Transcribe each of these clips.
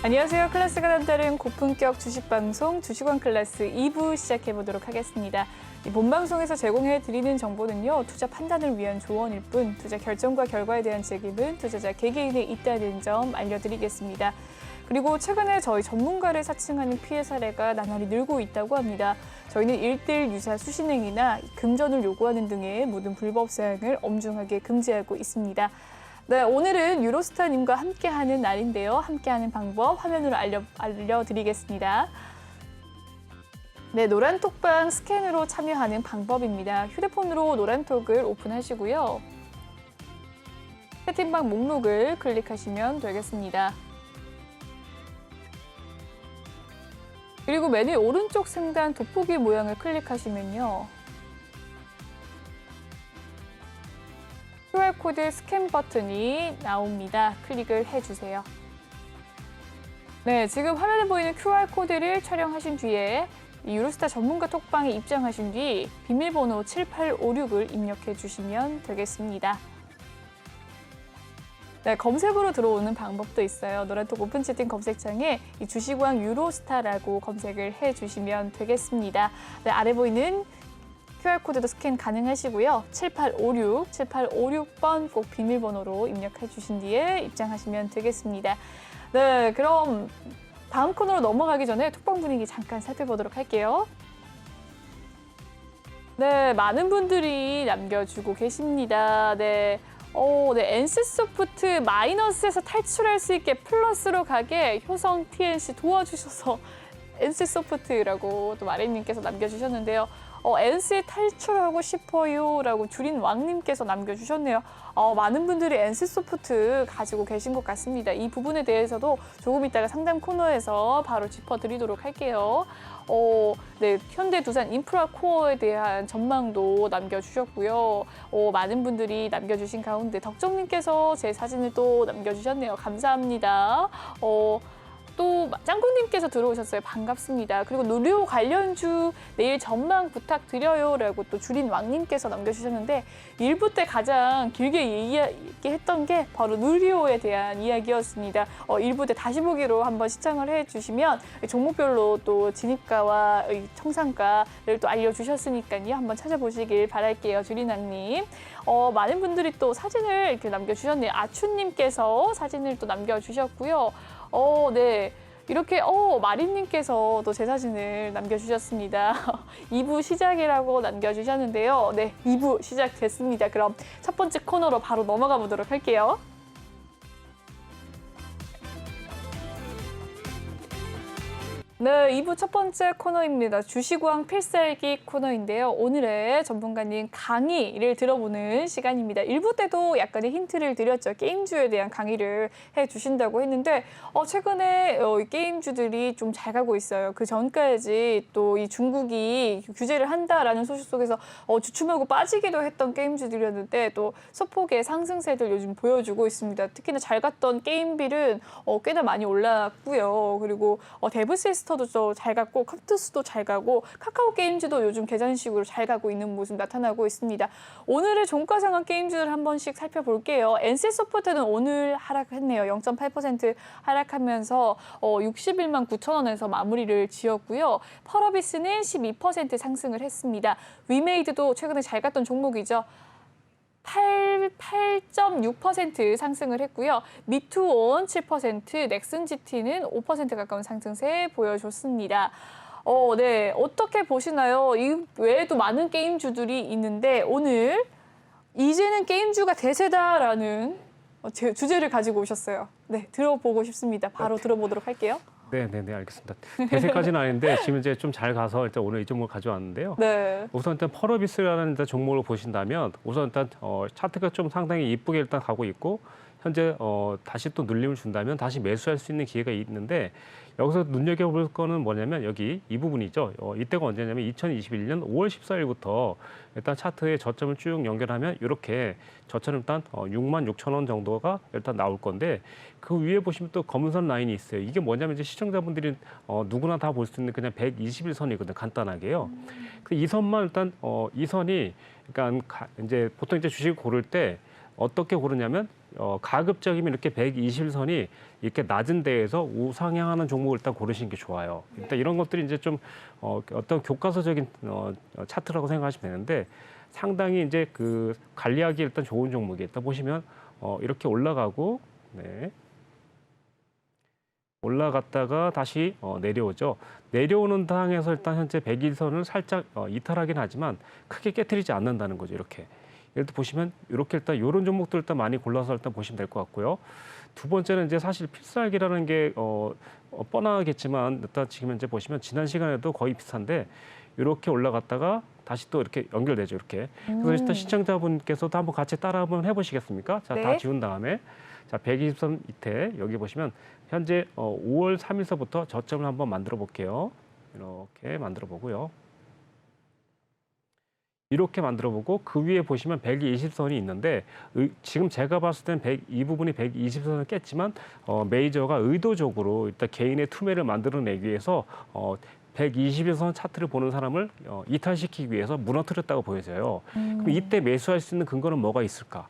안녕하세요. 클래스가 남다른 고품격 주식방송 주식원 클래스 2부 시작해보도록 하겠습니다. 본 방송에서 제공해드리는 정보는요, 투자 판단을 위한 조언일 뿐 투자 결정과 결과에 대한 책임은 투자자 개개인에 있다는 점 알려드리겠습니다. 그리고 최근에 저희 전문가를 사칭하는 피해 사례가 나날이 늘고 있다고 합니다. 저희는 1대1 유사 수신행위나 금전을 요구하는 등의 모든 불법 사항을 엄중하게 금지하고 있습니다. 네, 오늘은 유로스타님과 함께하는 날인데요. 함께하는 방법 화면으로 알려드리겠습니다. 네, 노란톡방 스캔으로 참여하는 방법입니다. 휴대폰으로 노란톡을 오픈하시고요. 채팅방 목록을 클릭하시면 되겠습니다. 그리고 메뉴 오른쪽 상단 돋보기 모양을 클릭하시면요. QR코드 스캔 버튼이 나옵니다. 클릭을 해주세요. 네, 지금 화면에 보이는 QR코드를 촬영하신 뒤에 유로스타 전문가 톡방에 입장하신 뒤 비밀번호 7856을 입력해 주시면 되겠습니다. 네, 검색으로 들어오는 방법도 있어요. 노란톡 오픈 채팅 검색창에 이 주식왕 유로스타라고 검색을 해주시면 되겠습니다. 네, 아래 보이는 QR코드도 스캔 가능하시고요. 7856번 꼭 비밀번호로 입력해 주신 뒤에 입장하시면 되겠습니다. 네, 그럼 다음 코너로 넘어가기 전에 톡방 분위기 잠깐 살펴보도록 할게요. 네, 많은 분들이 남겨주고 계십니다. 네. NC소프트 마이너스에서 탈출할 수 있게 플러스로 가게 효성 TNC 도와주셔서 NC소프트라고 또 마리님께서 남겨주셨는데요. NC 탈출하고 싶어요 라고 줄인 왕님께서 남겨주셨네요. 많은 분들이 NC소프트 가지고 계신 것 같습니다. 이 부분에 대해서도 조금 이따가 상담 코너에서 바로 짚어드리도록 할게요. 네, 현대 두산 인프라 코어에 대한 전망도 남겨주셨고요. 많은 분들이 남겨주신 가운데 덕정님께서 제 사진을 또 남겨주셨네요. 감사합니다. 또 짱구님께서 들어오셨어요. 반갑습니다. 그리고 누리호 관련주 내일 전망 부탁드려요 라고 또 줄인 왕님께서 남겨주셨는데 1부 때 가장 길게 이야기했던 게 바로 누리호에 대한 이야기였습니다. 1부 때 다시 보기로 한번 시청을 해주시면 종목별로 또 진입가와 청산가를 또 알려주셨으니까요. 한번 찾아보시길 바랄게요. 줄인 왕님. 많은 분들이 또 사진을 이렇게 남겨주셨네요. 아추님께서 사진을 또 남겨주셨고요. 네. 이렇게 마리님께서 또 제 사진을 남겨주셨습니다. 2부 시작이라고 남겨주셨는데요. 네, 2부 시작됐습니다. 그럼 첫 번째 코너로 바로 넘어가 보도록 할게요. 네, 2부 첫 번째 코너입니다. 주식왕 필살기 코너인데요. 오늘의 전문가님 강의를 들어보는 시간입니다. 1부 때도 약간의 힌트를 드렸죠. 게임주에 대한 강의를 해주신다고 했는데 최근에 게임주들이 좀 잘 가고 있어요. 그 전까지 또 이 중국이 규제를 한다라는 소식 속에서 주춤하고 빠지기도 했던 게임주들이었는데 또 소폭의 상승세를 요즘 보여주고 있습니다. 특히나 잘 갔던 게임빌은 꽤나 많이 올랐고요. 그리고 데브시스터도 잘 갔고 컴투스도 잘 가고 카카오 게임즈도 요즘 계산식으로 잘 가고 있는 모습 나타나고 있습니다. 오늘의 종가 상황 게임즈를 한 번씩 살펴볼게요. NC소프트는 오늘 하락했네요. 0.8% 하락하면서 61만 9천 원에서 마무리를 지었고요. 펄어비스는 12% 상승을 했습니다. 위메이드도 최근에 잘 갔던 종목이죠. 8.6% 상승을 했고요. 미투온 7%, 넥슨GT는 5% 가까운 상승세 보여줬습니다. 네, 어떻게 보시나요? 이 외에도 많은 게임주들이 있는데 오늘 이제는 게임주가 대세다라는 주제를 가지고 오셨어요. 네, 들어보고 싶습니다. 바로 들어보도록 할게요. 네, 알겠습니다. 대세까지는 아닌데 지금 이제 좀 잘 가서 일단 오늘 이 종목을 가져왔는데요. 네. 우선 일단 펄어비스라는 종목을 보신다면 우선 일단 차트가 좀 상당히 이쁘게 일단 가고 있고 현재 다시 또 눌림을 준다면 다시 매수할 수 있는 기회가 있는데 여기서 눈여겨볼 거는 뭐냐면 여기 이 부분이죠. 이때가 언제냐면 2021년 5월 14일부터 일단 차트의 저점을 쭉 연결하면 이렇게 저점 일단 6만 6천 원 정도가 일단 나올 건데 그 위에 보시면 또 검은선 라인이 있어요. 이게 뭐냐면 이제 시청자분들이 누구나 다 볼 수 있는 그냥 121선이거든요. 간단하게요. 이 선만 일단 이 선이 그러니까 이제 보통 이제 주식 고를 때 어떻게 고르냐면 가급적이면 이렇게 120선이 이렇게 낮은 데에서 우상향하는 종목을 일단 고르시는 게 좋아요. 일단 이런 것들이 이제 좀 어떤 교과서적인 차트라고 생각하시면 되는데 상당히 이제 그 관리하기 일단 좋은 종목이 일단 보시면 이렇게 올라가고 네. 올라갔다가 다시 내려오죠. 내려오는 당에서 일단 현재 100일선을 살짝 이탈하긴 하지만 크게 깨트리지 않는다는 거죠. 이렇게. 예를 들어 보시면 이렇게 일단 이런 종목들 일단 많이 골라서 일단 보시면 될 것 같고요. 두 번째는 이제 사실 필살기라는 게 뻔하겠지만 일단 지금 현재 보시면 지난 시간에도 거의 비슷한데 이렇게 올라갔다가 다시 또 이렇게 연결되죠. 이렇게. 그래서 일단 시청자분께서도 한번 같이 따라 한번 해보시겠습니까? 자, 네. 다 지운 다음에 자 120선 밑에 여기 보시면 현재 5월 3일서부터 저점을 한번 만들어 볼게요. 이렇게 만들어 보고요. 이렇게 만들어 보고 그 위에 보시면 120선이 있는데 지금 제가 봤을 때는 이 부분이 120선을 깼지만 메이저가 의도적으로 일단 개인의 투매를 만들어내기 위해서 120선 차트를 보는 사람을 이탈시키기 위해서 무너뜨렸다고 보여져요. 그럼 이때 매수할 수 있는 근거는 뭐가 있을까?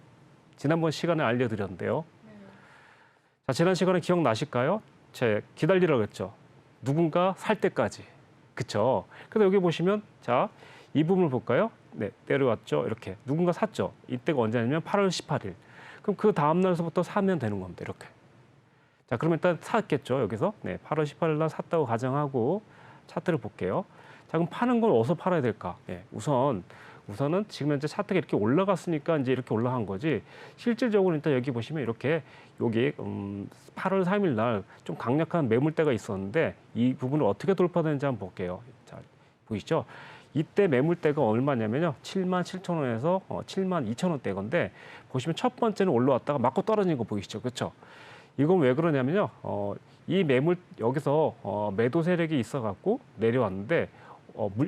지난번 시간에 알려드렸는데요. 자, 지난 시간에 기억나실까요? 제 기다리라고 했죠. 누군가 살 때까지. 그쵸? 그래서 여기 보시면 자, 이 부분을 볼까요? 네, 내려왔죠. 이렇게. 누군가 샀죠. 이때가 언제냐면 8월 18일. 그럼 그 다음 날서부터 사면 되는 겁니다. 이렇게. 자, 그러면 일단 샀겠죠. 여기서. 네, 8월 18일 날 샀다고 가정하고 차트를 볼게요. 자, 그럼 파는 건 어디서 팔아야 될까? 네, 우선은 지금 현재 차트가 이렇게 올라갔으니까 이제 이렇게 올라간 거지. 실질적으로 일단 여기 보시면 이렇게 여기 8월 3일 날 좀 강력한 매물대가 있었는데 이 부분을 어떻게 돌파되는지 한번 볼게요. 자, 보이시죠? 이때 매물대가 얼마냐면요. 77,000원에서 72,000원대 건데 보시면 첫 번째는 올라왔다가 맞고 떨어진 거 보이시죠? 그렇죠? 이건 왜 그러냐면요. 이 매물 여기서 매도 세력이 있어갖고 내려왔는데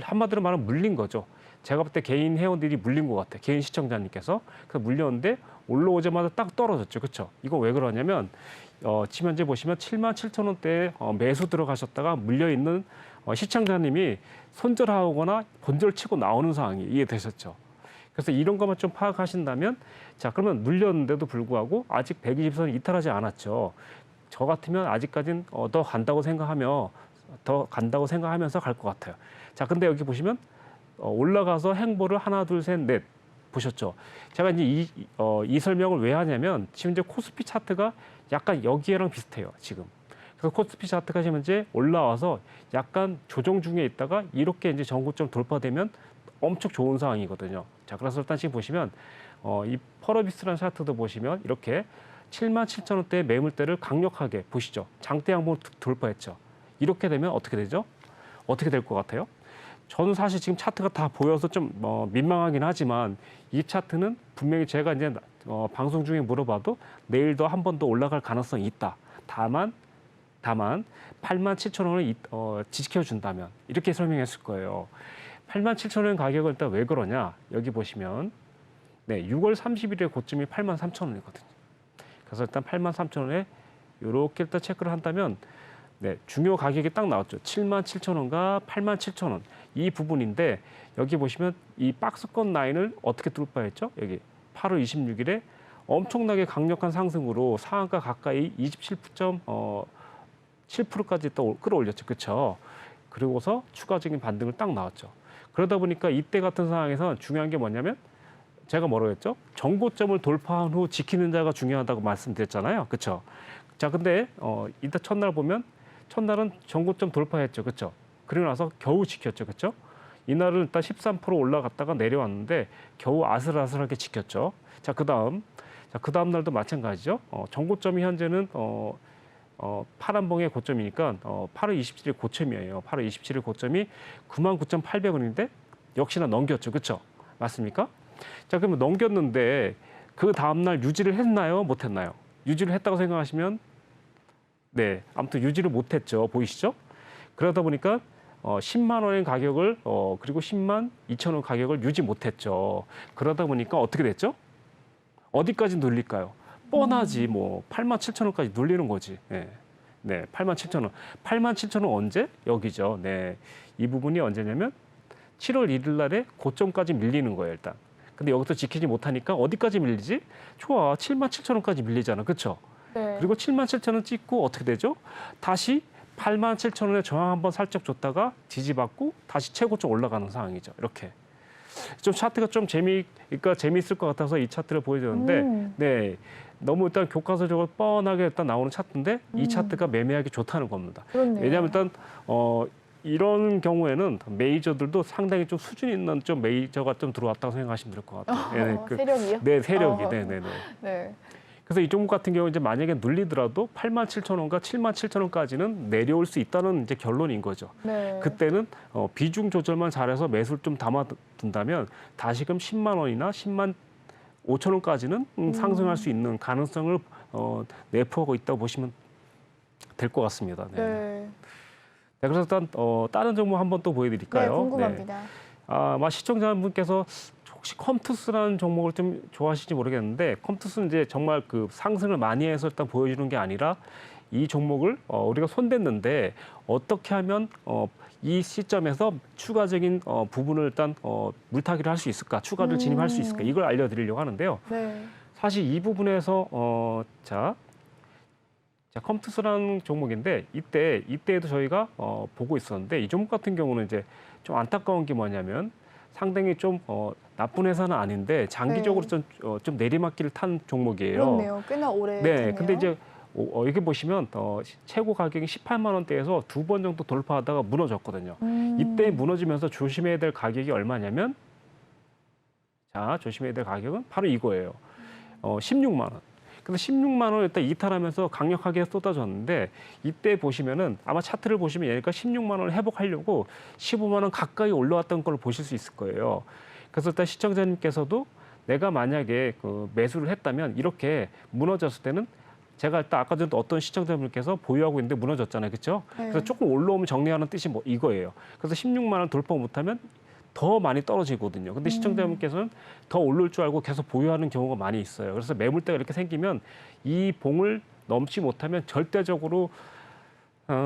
한마디로 말하면 물린 거죠. 제가 볼 때 개인 회원들이 물린 것 같아요. 개인 시청자님께서. 그래서 물렸는데 올라오자마자 딱 떨어졌죠. 그렇죠? 이거 왜 그러냐면 지금 현재 보시면 77,000원대에 매수 들어가셨다가 물려있는 시청자님이 손절하거나 본절 치고 나오는 상황이 이해되셨죠? 그래서 이런 것만 좀 파악하신다면 자 그러면 눌렸는데도 불구하고 아직 120선이 이탈하지 않았죠. 저 같으면 아직까지는 더 간다고 생각하면서 갈 것 같아요. 자 근데 여기 보시면 올라가서 행보를 하나 둘 셋 넷 보셨죠? 제가 이제 이 설명을 왜 하냐면 지금 이제 코스피 차트가 약간 여기에랑 비슷해요. 지금. 그래서 코스피 차트가 지금 현재 올라와서 약간 조정 중에 있다가 이렇게 이제 전고점 돌파되면 엄청 좋은 상황이거든요. 자, 그래서 일단 지금 보시면 이 펄어비스라는 차트도 보시면 이렇게 77,000원대의 매물대를 강력하게 보시죠. 장대 양봉을 돌파했죠. 이렇게 되면 어떻게 되죠? 어떻게 될 것 같아요? 저는 사실 지금 차트가 다 보여서 좀 민망하긴 하지만 이 차트는 분명히 제가 이제 방송 중에 물어봐도 내일도 한 번 더 올라갈 가능성이 있다. 다만 87,000원을 지켜준다면 이렇게 설명했을 거예요. 87,000원 가격을 일단 왜 그러냐? 여기 보시면 네, 6월 30일에 고점이 83,000원이거든요. 그래서 일단 83,000원에 이렇게 일단 체크를 한다면 네, 중요 가격이 딱 나왔죠. 77,000원과 87,000원 이 부분인데 여기 보시면 이 박스권 라인을 어떻게 돌파했죠? 여기 8월 26일에 엄청나게 강력한 상승으로 상한가 가까이 27.7%까지 또 끌어올렸죠. 그렇죠? 그리고서 추가적인 반등을 딱 나왔죠. 그러다 보니까 이때 같은 상황에서 중요한 게 뭐냐면 제가 뭐라고 했죠? 정고점을 돌파한 후 지키는 자가 중요하다고 말씀드렸잖아요. 그렇죠? 자, 근데 이따 첫날은 정고점 돌파했죠. 그렇죠? 그리고 나서 겨우 지켰죠. 그렇죠? 이날은 일단 13% 올라갔다가 내려왔는데 겨우 아슬아슬하게 지켰죠. 자, 그다음 날도 마찬가지죠. 정고점이 현재는 파란봉의 고점이니까 8월 27일 고점이에요. 8월 27일 고점이 99,800원인데 역시나 넘겼죠. 그렇죠? 맞습니까? 자, 그러면 넘겼는데 그 다음 날 유지를 했나요? 못 했나요? 유지를 했다고 생각하시면 네, 아무튼 유지를 못 했죠. 보이시죠? 그러다 보니까 10만 원의 가격을 그리고 10만 2천 원 가격을 유지 못 했죠. 그러다 보니까 어떻게 됐죠? 어디까지 눌릴까요? 뻔하지 뭐 87,000원까지 눌리는 거지. 네. 네, 87,000원. 87,000원 언제? 여기죠. 네. 이 부분이 언제냐면 7월 1일 날에 고점까지 밀리는 거예요, 일단. 근데 여기서 지키지 못하니까 어디까지 밀리지? 좋아, 77,000원까지 밀리잖아, 그렇죠? 네. 그리고 77,000원 찍고 어떻게 되죠? 다시 87,000원에 저항 한번 살짝 줬다가 지지받고 다시 최고점 올라가는 상황이죠. 이렇게. 좀 차트가 좀 그러니까 재미있을 것 같아서 이 차트를 보여드렸는데, 네. 너무 일단 교과서적으로 뻔하게 일단 나오는 차트인데 이 차트가 매매하기 좋다는 겁니다. 그렇네요. 왜냐하면 일단 이런 경우에는 메이저들도 상당히 좀 수준 있는 좀 메이저가 좀 들어왔다고 생각하시면 될 것 같아요. 네, 세력이요? 네, 세력이. 어. 네, 네, 네. 네. 그래서 이 종목 같은 경우 이제 만약에 눌리더라도 87,000원과 77,000원까지는 내려올 수 있다는 이제 결론인 거죠. 네. 그때는 비중 조절만 잘해서 매수를 좀 담아둔다면 다시금 10만 원이나 10만 5천 원까지는 상승할 수 있는 가능성을 내포하고 있다고 보시면 될 것 같습니다. 네. 네. 네, 그래서 일단 다른 종목 한번 또 네, 보여드릴까요? 궁금합니다. 네. 아마 시청자분께서 혹시 컴투스라는 종목을 좀 좋아하실지 모르겠는데 컴투스는 이제 정말 그 상승을 많이 해서 일단 보여주는 게 아니라 이 종목을 우리가 손댔는데 어떻게 하면 이 시점에서 추가적인 부분을 일단 물타기를 할 수 있을까, 추가를 진입할 수 있을까 이걸 알려드리려고 하는데요. 네. 사실 이 부분에서 자 컴투스라는 종목인데 이때에도 저희가 보고 있었는데 이 종목 같은 경우는 이제 좀 안타까운 게 뭐냐면 상당히 좀 나쁜 회사는 아닌데 장기적으로 네. 좀 내리막길을 탄 종목이에요. 그렇네요. 꽤나 오래 네, 됐네요. 근데 이제 여기 보시면 최고 가격이 18만 원대에서 2번 정도 돌파하다가 무너졌거든요. 이때 무너지면서 조심해야 될 가격이 얼마냐면 자 조심해야 될 가격은 바로 이거예요. 16만 원. 그래서 16만 원 일단 이탈하면서 강력하게 쏟아졌는데 이때 보시면은 아마 차트를 보시면 얘가 16만 원을 회복하려고 15만 원 가까이 올라왔던 걸 보실 수 있을 거예요. 그래서 일단 시청자님께서도 내가 만약에 그 매수를 했다면 이렇게 무너졌을 때는 제가 일단 아까 전에 어떤 시청자분께서 보유하고 있는데 무너졌잖아요, 그렇죠? 네. 그래서 조금 올라오면 정리하는 뜻이 뭐 이거예요. 그래서 16만 원 돌파 못하면 더 많이 떨어지거든요. 근데 시청자분께서는 더 오를 줄 알고 계속 보유하는 경우가 많이 있어요. 그래서 매물대가 이렇게 생기면 이 봉을 넘지 못하면 절대적으로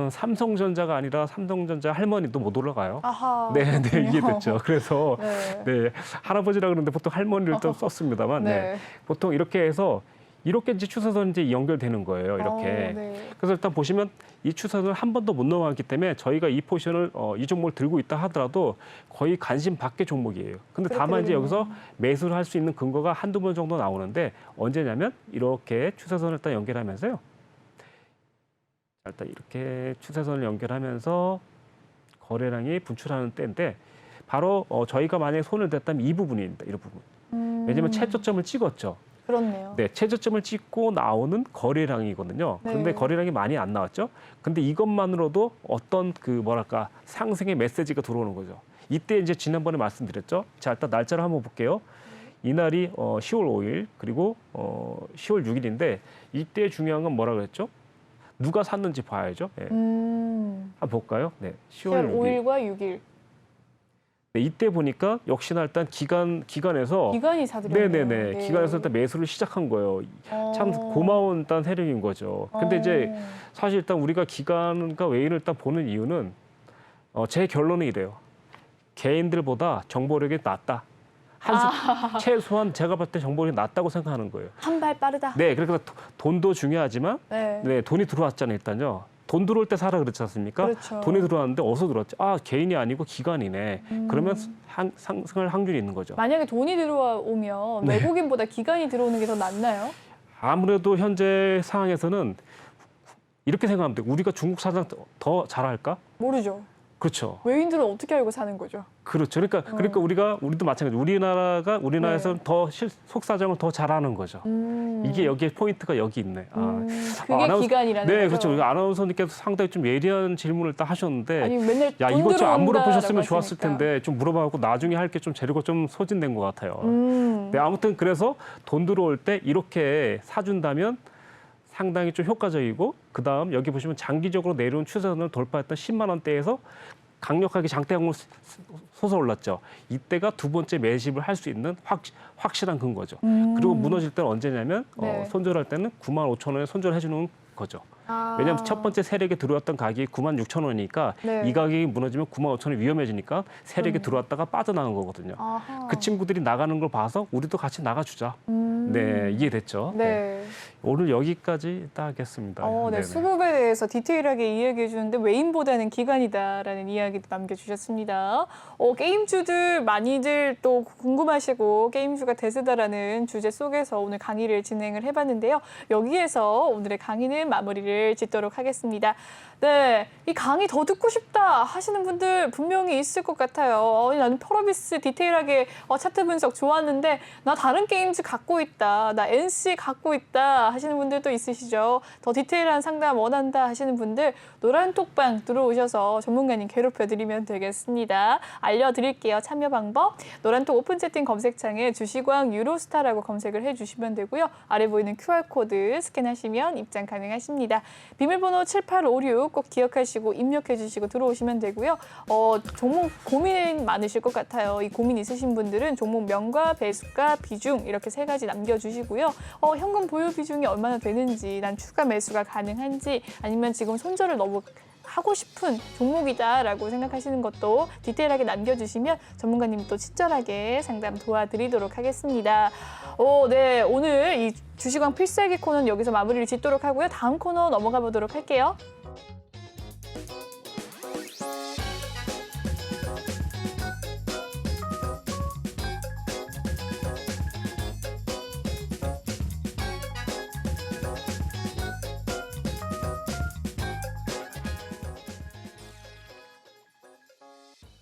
삼성전자가 아니라 삼성전자 할머니도 못 올라가요. 아하. 네, 네, 그렇군요. 이게 됐죠. 그래서 네. 네, 할아버지라 그러는데 보통 할머니를 좀 썼습니다만, 네. 네. 보통 이렇게 해서 이렇게 이제 추세선 이제 연결되는 거예요. 이렇게. 네. 그래서 일단 보시면 이 추세선을 한 번도 못 넘어갔기 때문에 저희가 이 포지션을 이 종목을 들고 있다 하더라도 거의 관심 밖의 종목이에요. 근데 다만 이제 그렇군요. 여기서 매수를 할 수 있는 근거가 한두 번 정도 나오는데 언제냐면 이렇게 추세선을 일단 연결하면서요. 일단 이렇게 추세선을 연결하면서 거래량이 분출하는 때인데 바로 저희가 만약에 손을 댔다면 이 부분입니다. 이 부분. 왜냐하면 최저점을 찍었죠. 그렇네요. 네, 최저점을 찍고 나오는 거래량이거든요. 그런데 네. 거래량이 많이 안 나왔죠. 근데 이것만으로도 어떤 그 뭐랄까 상승의 메시지가 들어오는 거죠. 이때 이제 지난번에 말씀드렸죠. 자, 일단 날짜를 한번 볼게요. 이날이 10월 5일 그리고 10월 6일인데 이때 중요한 건 뭐라 그랬죠? 누가 샀는지 봐야죠. 네. 한번 볼까요? 네, 10월 6일. 5일과 6일. 네, 이때 보니까 역시나 일단 기관에서 기관이 사들였네요. 네네네. 기관에서 일단 매수를 시작한 거예요. 참 어. 고마운 일단 세력인 거죠. 근데 이제 사실 일단 우리가 기관과 외인을 일단 보는 이유는 제 결론은 이래요. 개인들보다 정보력이 낫다. 최소한 제가 봤을 때 정보력이 낫다고 생각하는 거예요. 한 발 빠르다. 네, 그래서 돈도 중요하지만 네. 네, 돈이 들어왔잖아요, 일단요. 돈 들어올 때 사라 그렇지 않습니까? 그렇죠. 돈이 들어왔는데 어디서 들어왔지? 아, 개인이 아니고 기관이네. 그러면 상승할 확률이 있는 거죠. 만약에 돈이 들어오면 네. 외국인보다 기관이 들어오는 게 더 낫나요? 아무래도 현재 상황에서는 이렇게 생각하면 돼요. 우리가 중국 사장 더 잘할까? 모르죠. 그렇죠. 외인들은 어떻게 알고 사는 거죠? 그렇죠. 그러니까 우리도 마찬가지. 우리나라에서 더 속 사정을 더 잘하는 거죠. 이게 여기에 포인트가 여기 있네. 그게 기관이라는 네, 거죠? 그렇죠. 아나운서님께서 상당히 좀 예리한 질문을 딱 하셨는데, 아니 맨날 야 돈 이거 좀 안 물어보셨으면 들어온다라고 좋았을 하시니까. 텐데 좀 물어봐갖고 나중에 할 게 좀 재료가 좀 소진된 것 같아요. 네, 아무튼 그래서 돈 들어올 때 이렇게 사준다면 상당히 좀 효과적이고 그다음 여기 보시면 장기적으로 내려온 추세선을 돌파했던 10만 원대에서 강력하게 장대항으로 솟아올랐죠. 이때가 두 번째 매집을 할 수 있는 확실한 근거죠. 그리고 무너질 때는 언제냐면 네. 손절할 때는 9만 5천 원에 손절해주는 거죠. 아. 왜냐하면 첫 번째 세력에 들어왔던 가격이 96,000원이니까 네. 이 가격이 무너지면 95,000원이 위험해지니까 세력에 들어왔다가 빠져나간 거거든요. 아하. 그 친구들이 나가는 걸 봐서 우리도 같이 나가주자. 네, 이해됐죠? 네. 오늘 여기까지 딱 하겠습니다. 네, 네네. 수급에 대해서 디테일하게 이야기해 주는데 외인보다는 기관이다라는 이야기도 남겨주셨습니다. 게임주들 많이들 또 궁금하시고 게임주가 대세다라는 주제 속에서 오늘 강의를 진행을 해봤는데요. 여기에서 오늘의 강의는 마무리를 짓도록 하겠습니다. 네, 이 강의 더 듣고 싶다 하시는 분들 분명히 있을 것 같아요. 나는 펄어비스 디테일하게 차트 분석 좋았는데 나 다른 게임즈 갖고 있다, 나 NC 갖고 있다 하시는 분들도 있으시죠. 더 디테일한 상담 원한다 하시는 분들 노란 톡방 들어오셔서 전문가님 괴롭혀드리면 되겠습니다. 알려드릴게요. 참여 방법. 노란톡 오픈 채팅 검색창에 주시광 유로스타라고 검색을 해주시면 되고요. 아래 보이는 QR코드 스캔하시면 입장 가능하십니다. 비밀번호 7856 꼭 기억하시고 입력해 주시고 들어오시면 되고요. 종목 고민 많으실 것 같아요. 이 고민 있으신 분들은 종목명과 배수가 비중 이렇게 세 가지 남겨주시고요. 현금 보유 비중이 얼마나 되는지, 난 추가 매수가 가능한지, 아니면 지금 손절을 너무 하고 싶은 종목이다라고 생각하시는 것도 디테일하게 남겨주시면 전문가님이 또 친절하게 상담 도와드리도록 하겠습니다. 네, 오늘 이 주시광 필살기 코너는 여기서 마무리를 짓도록 하고요. 다음 코너 넘어가 보도록 할게요.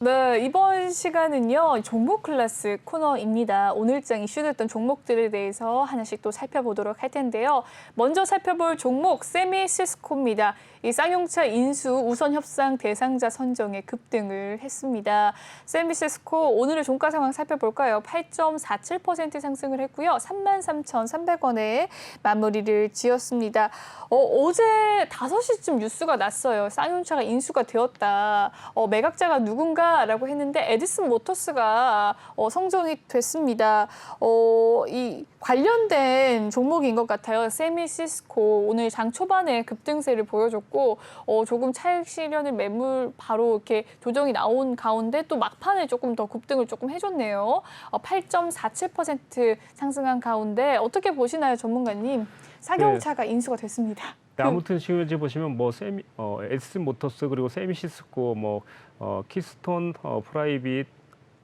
네, 이번 시간은요, 종목 클래스 코너입니다. 오늘장 이슈됐던 종목들에 대해서 하나씩 또 살펴보도록 할 텐데요. 먼저 살펴볼 종목 세미시스코입니다. 이 쌍용차 인수 우선 협상 대상자 선정에 급등을 했습니다. 세미시스코 오늘의 종가 상황 살펴볼까요? 8.47% 상승을 했고요. 33,300원에 마무리를 지었습니다. 어제 5시쯤 뉴스가 났어요. 쌍용차가 인수가 되었다. 매각자가 누군가라고 했는데 에디슨 모터스가 성정이 됐습니다. 이 관련된 종목인 것 같아요. 세미시스코 오늘 장 초반에 급등세를 보여줬고 조금 차익 실현을 매물 바로 이렇게 조정이 나온 가운데 또 막판에 조금 더 급등을 조금 해줬네요. 8.47% 상승한 가운데 어떻게 보시나요, 전문가님? 쌍용차가 인수가 됐습니다. 네, 아무튼 지금 이제 보시면 뭐 에디슨 모터스 그리고 세미시스코 키스톤 프라이빗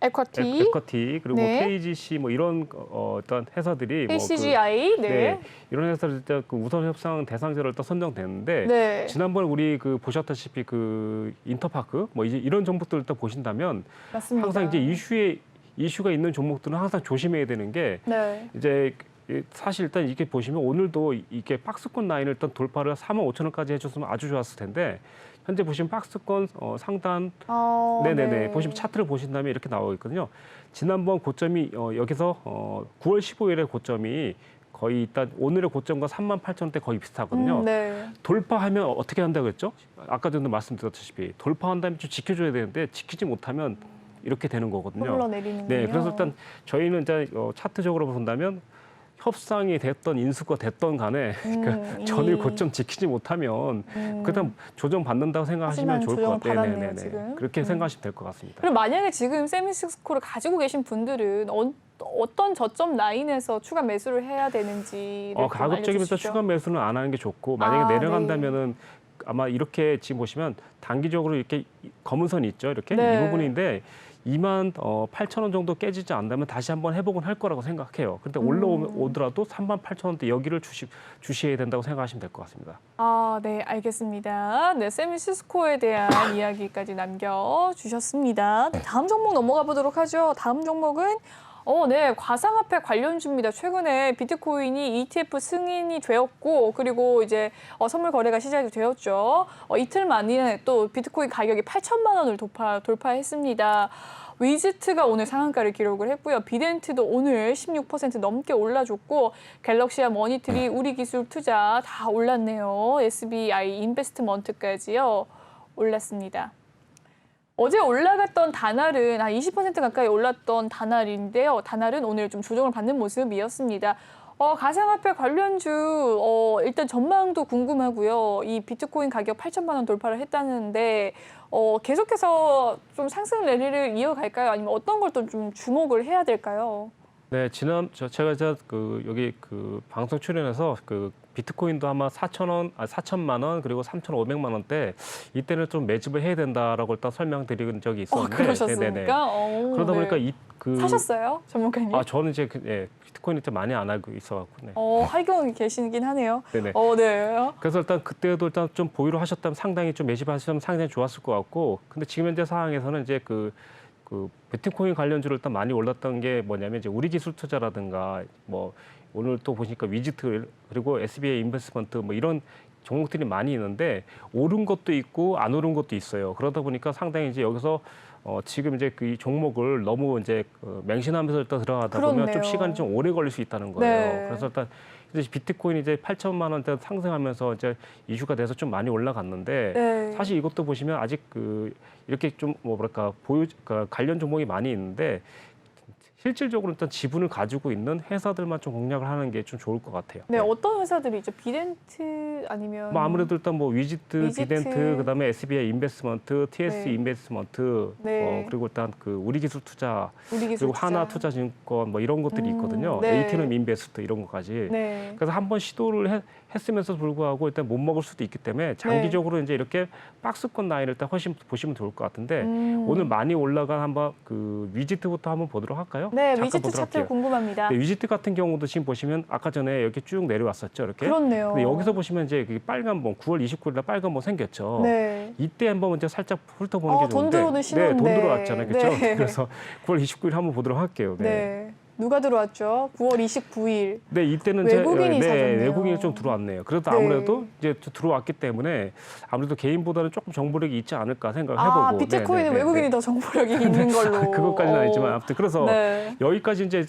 에쿼티 그리고 네. KGC 뭐 이런 어떤 회사들이 KCGI 네, 이런 회사들 일단 그 우선 협상 대상자로 일단 선정됐는데 네. 지난번 우리 그 보셨다시피 그 인터파크 뭐 이제 이런 종목들 일단 보신다면 맞습니다. 항상 이제 이슈가 있는 종목들은 항상 조심해야 되는 게 네. 이제 사실 일단 이렇게 보시면 오늘도 이게 박스권 라인을 일단 돌파를 45,000원까지 해줬으면 아주 좋았을 텐데 현재 보시면 박스권 상단 네네네 네. 보시면 차트를 보신다면 이렇게 나오고 있거든요. 지난번 고점이 여기서 9월 15일의 고점이 거의 일단 오늘의 고점과 38,000원대 거의 비슷하거든요. 네. 돌파하면 어떻게 한다고 했죠? 아까 전에 말씀드렸다시피 돌파한다면 좀 지켜줘야 되는데 지키지 못하면 이렇게 되는 거거든요. 흘러내리는군요. 네, 그래서 일단 저희는 이제 차트적으로 본다면 협상이 됐던 인수가 됐던 간에 그러니까 전일 고점 지키지 못하면 그다음 조정 받는다고 생각하시면 좋을 것 같아요. 네네네. 그렇게 생각하시면 될 것 같습니다. 그럼 만약에 지금 세미시스코를 가지고 계신 분들은 어떤 저점 라인에서 추가 매수를 해야 되는지 가급적이면 추가 매수는 안 하는 게 좋고 만약에 내려간다면은 아마 이렇게 지금 보시면 단기적으로 이렇게 검은 선이 있죠. 이렇게 네. 이 부분인데 28,000원 정도 깨지지 않다면 다시 한번 회복은 할 거라고 생각해요. 그런데 올라오더라도 38,000원대 여기를 주시해야 된다고 생각하시면 될 것 같습니다. 네, 알겠습니다. 네, 세미시스코에 대한 이야기까지 남겨주셨습니다. 다음 종목 넘어가 보도록 하죠. 다음 종목은 네, 가상화폐 관련주입니다. 최근에 비트코인이 ETF 승인이 되었고, 그리고 이제 선물 거래가 시작이 되었죠. 이틀 만에 또 비트코인 가격이 8천만 원을 돌파했습니다. 위즈트가 오늘 상한가를 기록을 했고요. 비덴트도 오늘 16% 넘게 올라줬고, 갤럭시와 머니트리, 우리기술 투자 다 올랐네요. SBI 인베스트먼트까지요. 올랐습니다. 어제 올라갔던 다날은 한 20% 가까이 올랐던 다날인데요. 다날은 오늘 좀 조정을 받는 모습이었습니다. 가상화폐 관련주 일단 전망도 궁금하고요. 이 비트코인 가격 8천만 원 돌파를 했다는데 계속해서 좀 상승 랠리를 이어갈까요? 아니면 어떤 걸 또 좀 주목을 해야 될까요? 네, 제가 이제 여기 방송 출연해서 비트코인도 아마 4천만 원 그리고 3,500만 원대 이때는 좀 매집을 해야 된다라고 일단 설명드린 적이 있었는데, 그러셨습니까? 그러다 보니까 네. 사셨어요, 전문가님? 저는 이제 비트코인을 좀 많이 안 알고 있어갖고. 네. 할경이 계시긴 하네요. 네네. 네. 그래서 일단 그때도 일단 좀 보유를 하셨다면 상당히 좀 매집하시면 상당히 좋았을 것 같고, 근데 지금 현재 상황에서는 이제 그 비트코인 관련주로 일단 많이 올랐던 게 뭐냐면 이제 우리 기술 투자라든가 뭐 오늘 또 보니까 위지트 그리고 SBA 인베스트먼트 뭐 이런 종목들이 많이 있는데 오른 것도 있고 안 오른 것도 있어요. 그러다 보니까 상당히 이제 여기서 지금 이제 이 종목을 너무 이제 맹신하면서 일단 들어가다 보면 그렇네요. 좀 시간이 좀 오래 걸릴 수 있다는 거예요. 네. 그래서 일단 이제 비트코인이 이제 8천만 원대 상승하면서 이제 이슈가 돼서 좀 많이 올라갔는데 네. 사실 이것도 보시면 아직 이렇게 좀 뭐랄까 관련 종목이 많이 있는데 실질적으로 일단 지분을 가지고 있는 회사들만 좀 공략을 하는 게 좀 좋을 것 같아요. 네, 어떤 회사들이죠? 비덴트 아니면 뭐 아무래도 일단 뭐 위지트, 위지트. 비덴트, 그다음에 SBI 인베스트먼트, TS 네. 인베스트먼트, 네. 그리고 일단 우리 기술 투자, 우리 기술 그리고 하나투자증권 뭐 이런 것들이 있거든요. 네. 에이티넘 인베스트 이런 것까지. 네. 그래서 한번 시도를 했으면서 불구하고 일단 못 먹을 수도 있기 때문에 장기적으로 이제 이렇게 박스권 라인을 일단 훨씬 보시면 좋을 것 같은데 오늘 많이 올라간 한번 위지트부터 한번 보도록 할까요? 네, 잠깐 위지트 보도록 차트 할게요. 궁금합니다. 네, 위지트 같은 경우도 지금 보시면 아까 전에 이렇게 쭉 내려왔었죠, 이렇게. 그렇네요. 근데 여기서 보시면 이제 빨간 번 9월 29일 날 빨간 번 생겼죠. 네. 이때 한번 이제 살짝 훑어보는 게 돈 좋은데. 들어오는 신호인데. 네, 돈 들어왔잖아요, 그렇죠? 네. 그래서 9월 29일 한번 보도록 할게요. 네. 누가 들어왔죠? 9월 29일. 네, 이때는 외국인이 사줬네요. 외국인이 좀 들어왔네요. 그래도 네. 아무래도 이제 들어왔기 때문에 아무래도 개인보다는 조금 정보력이 있지 않을까 생각을 해보고. 비트코인은 외국인이 더 정보력이 있는 걸로. 그것까지는 아니지만 아무튼 그래서 네. 여기까지 이제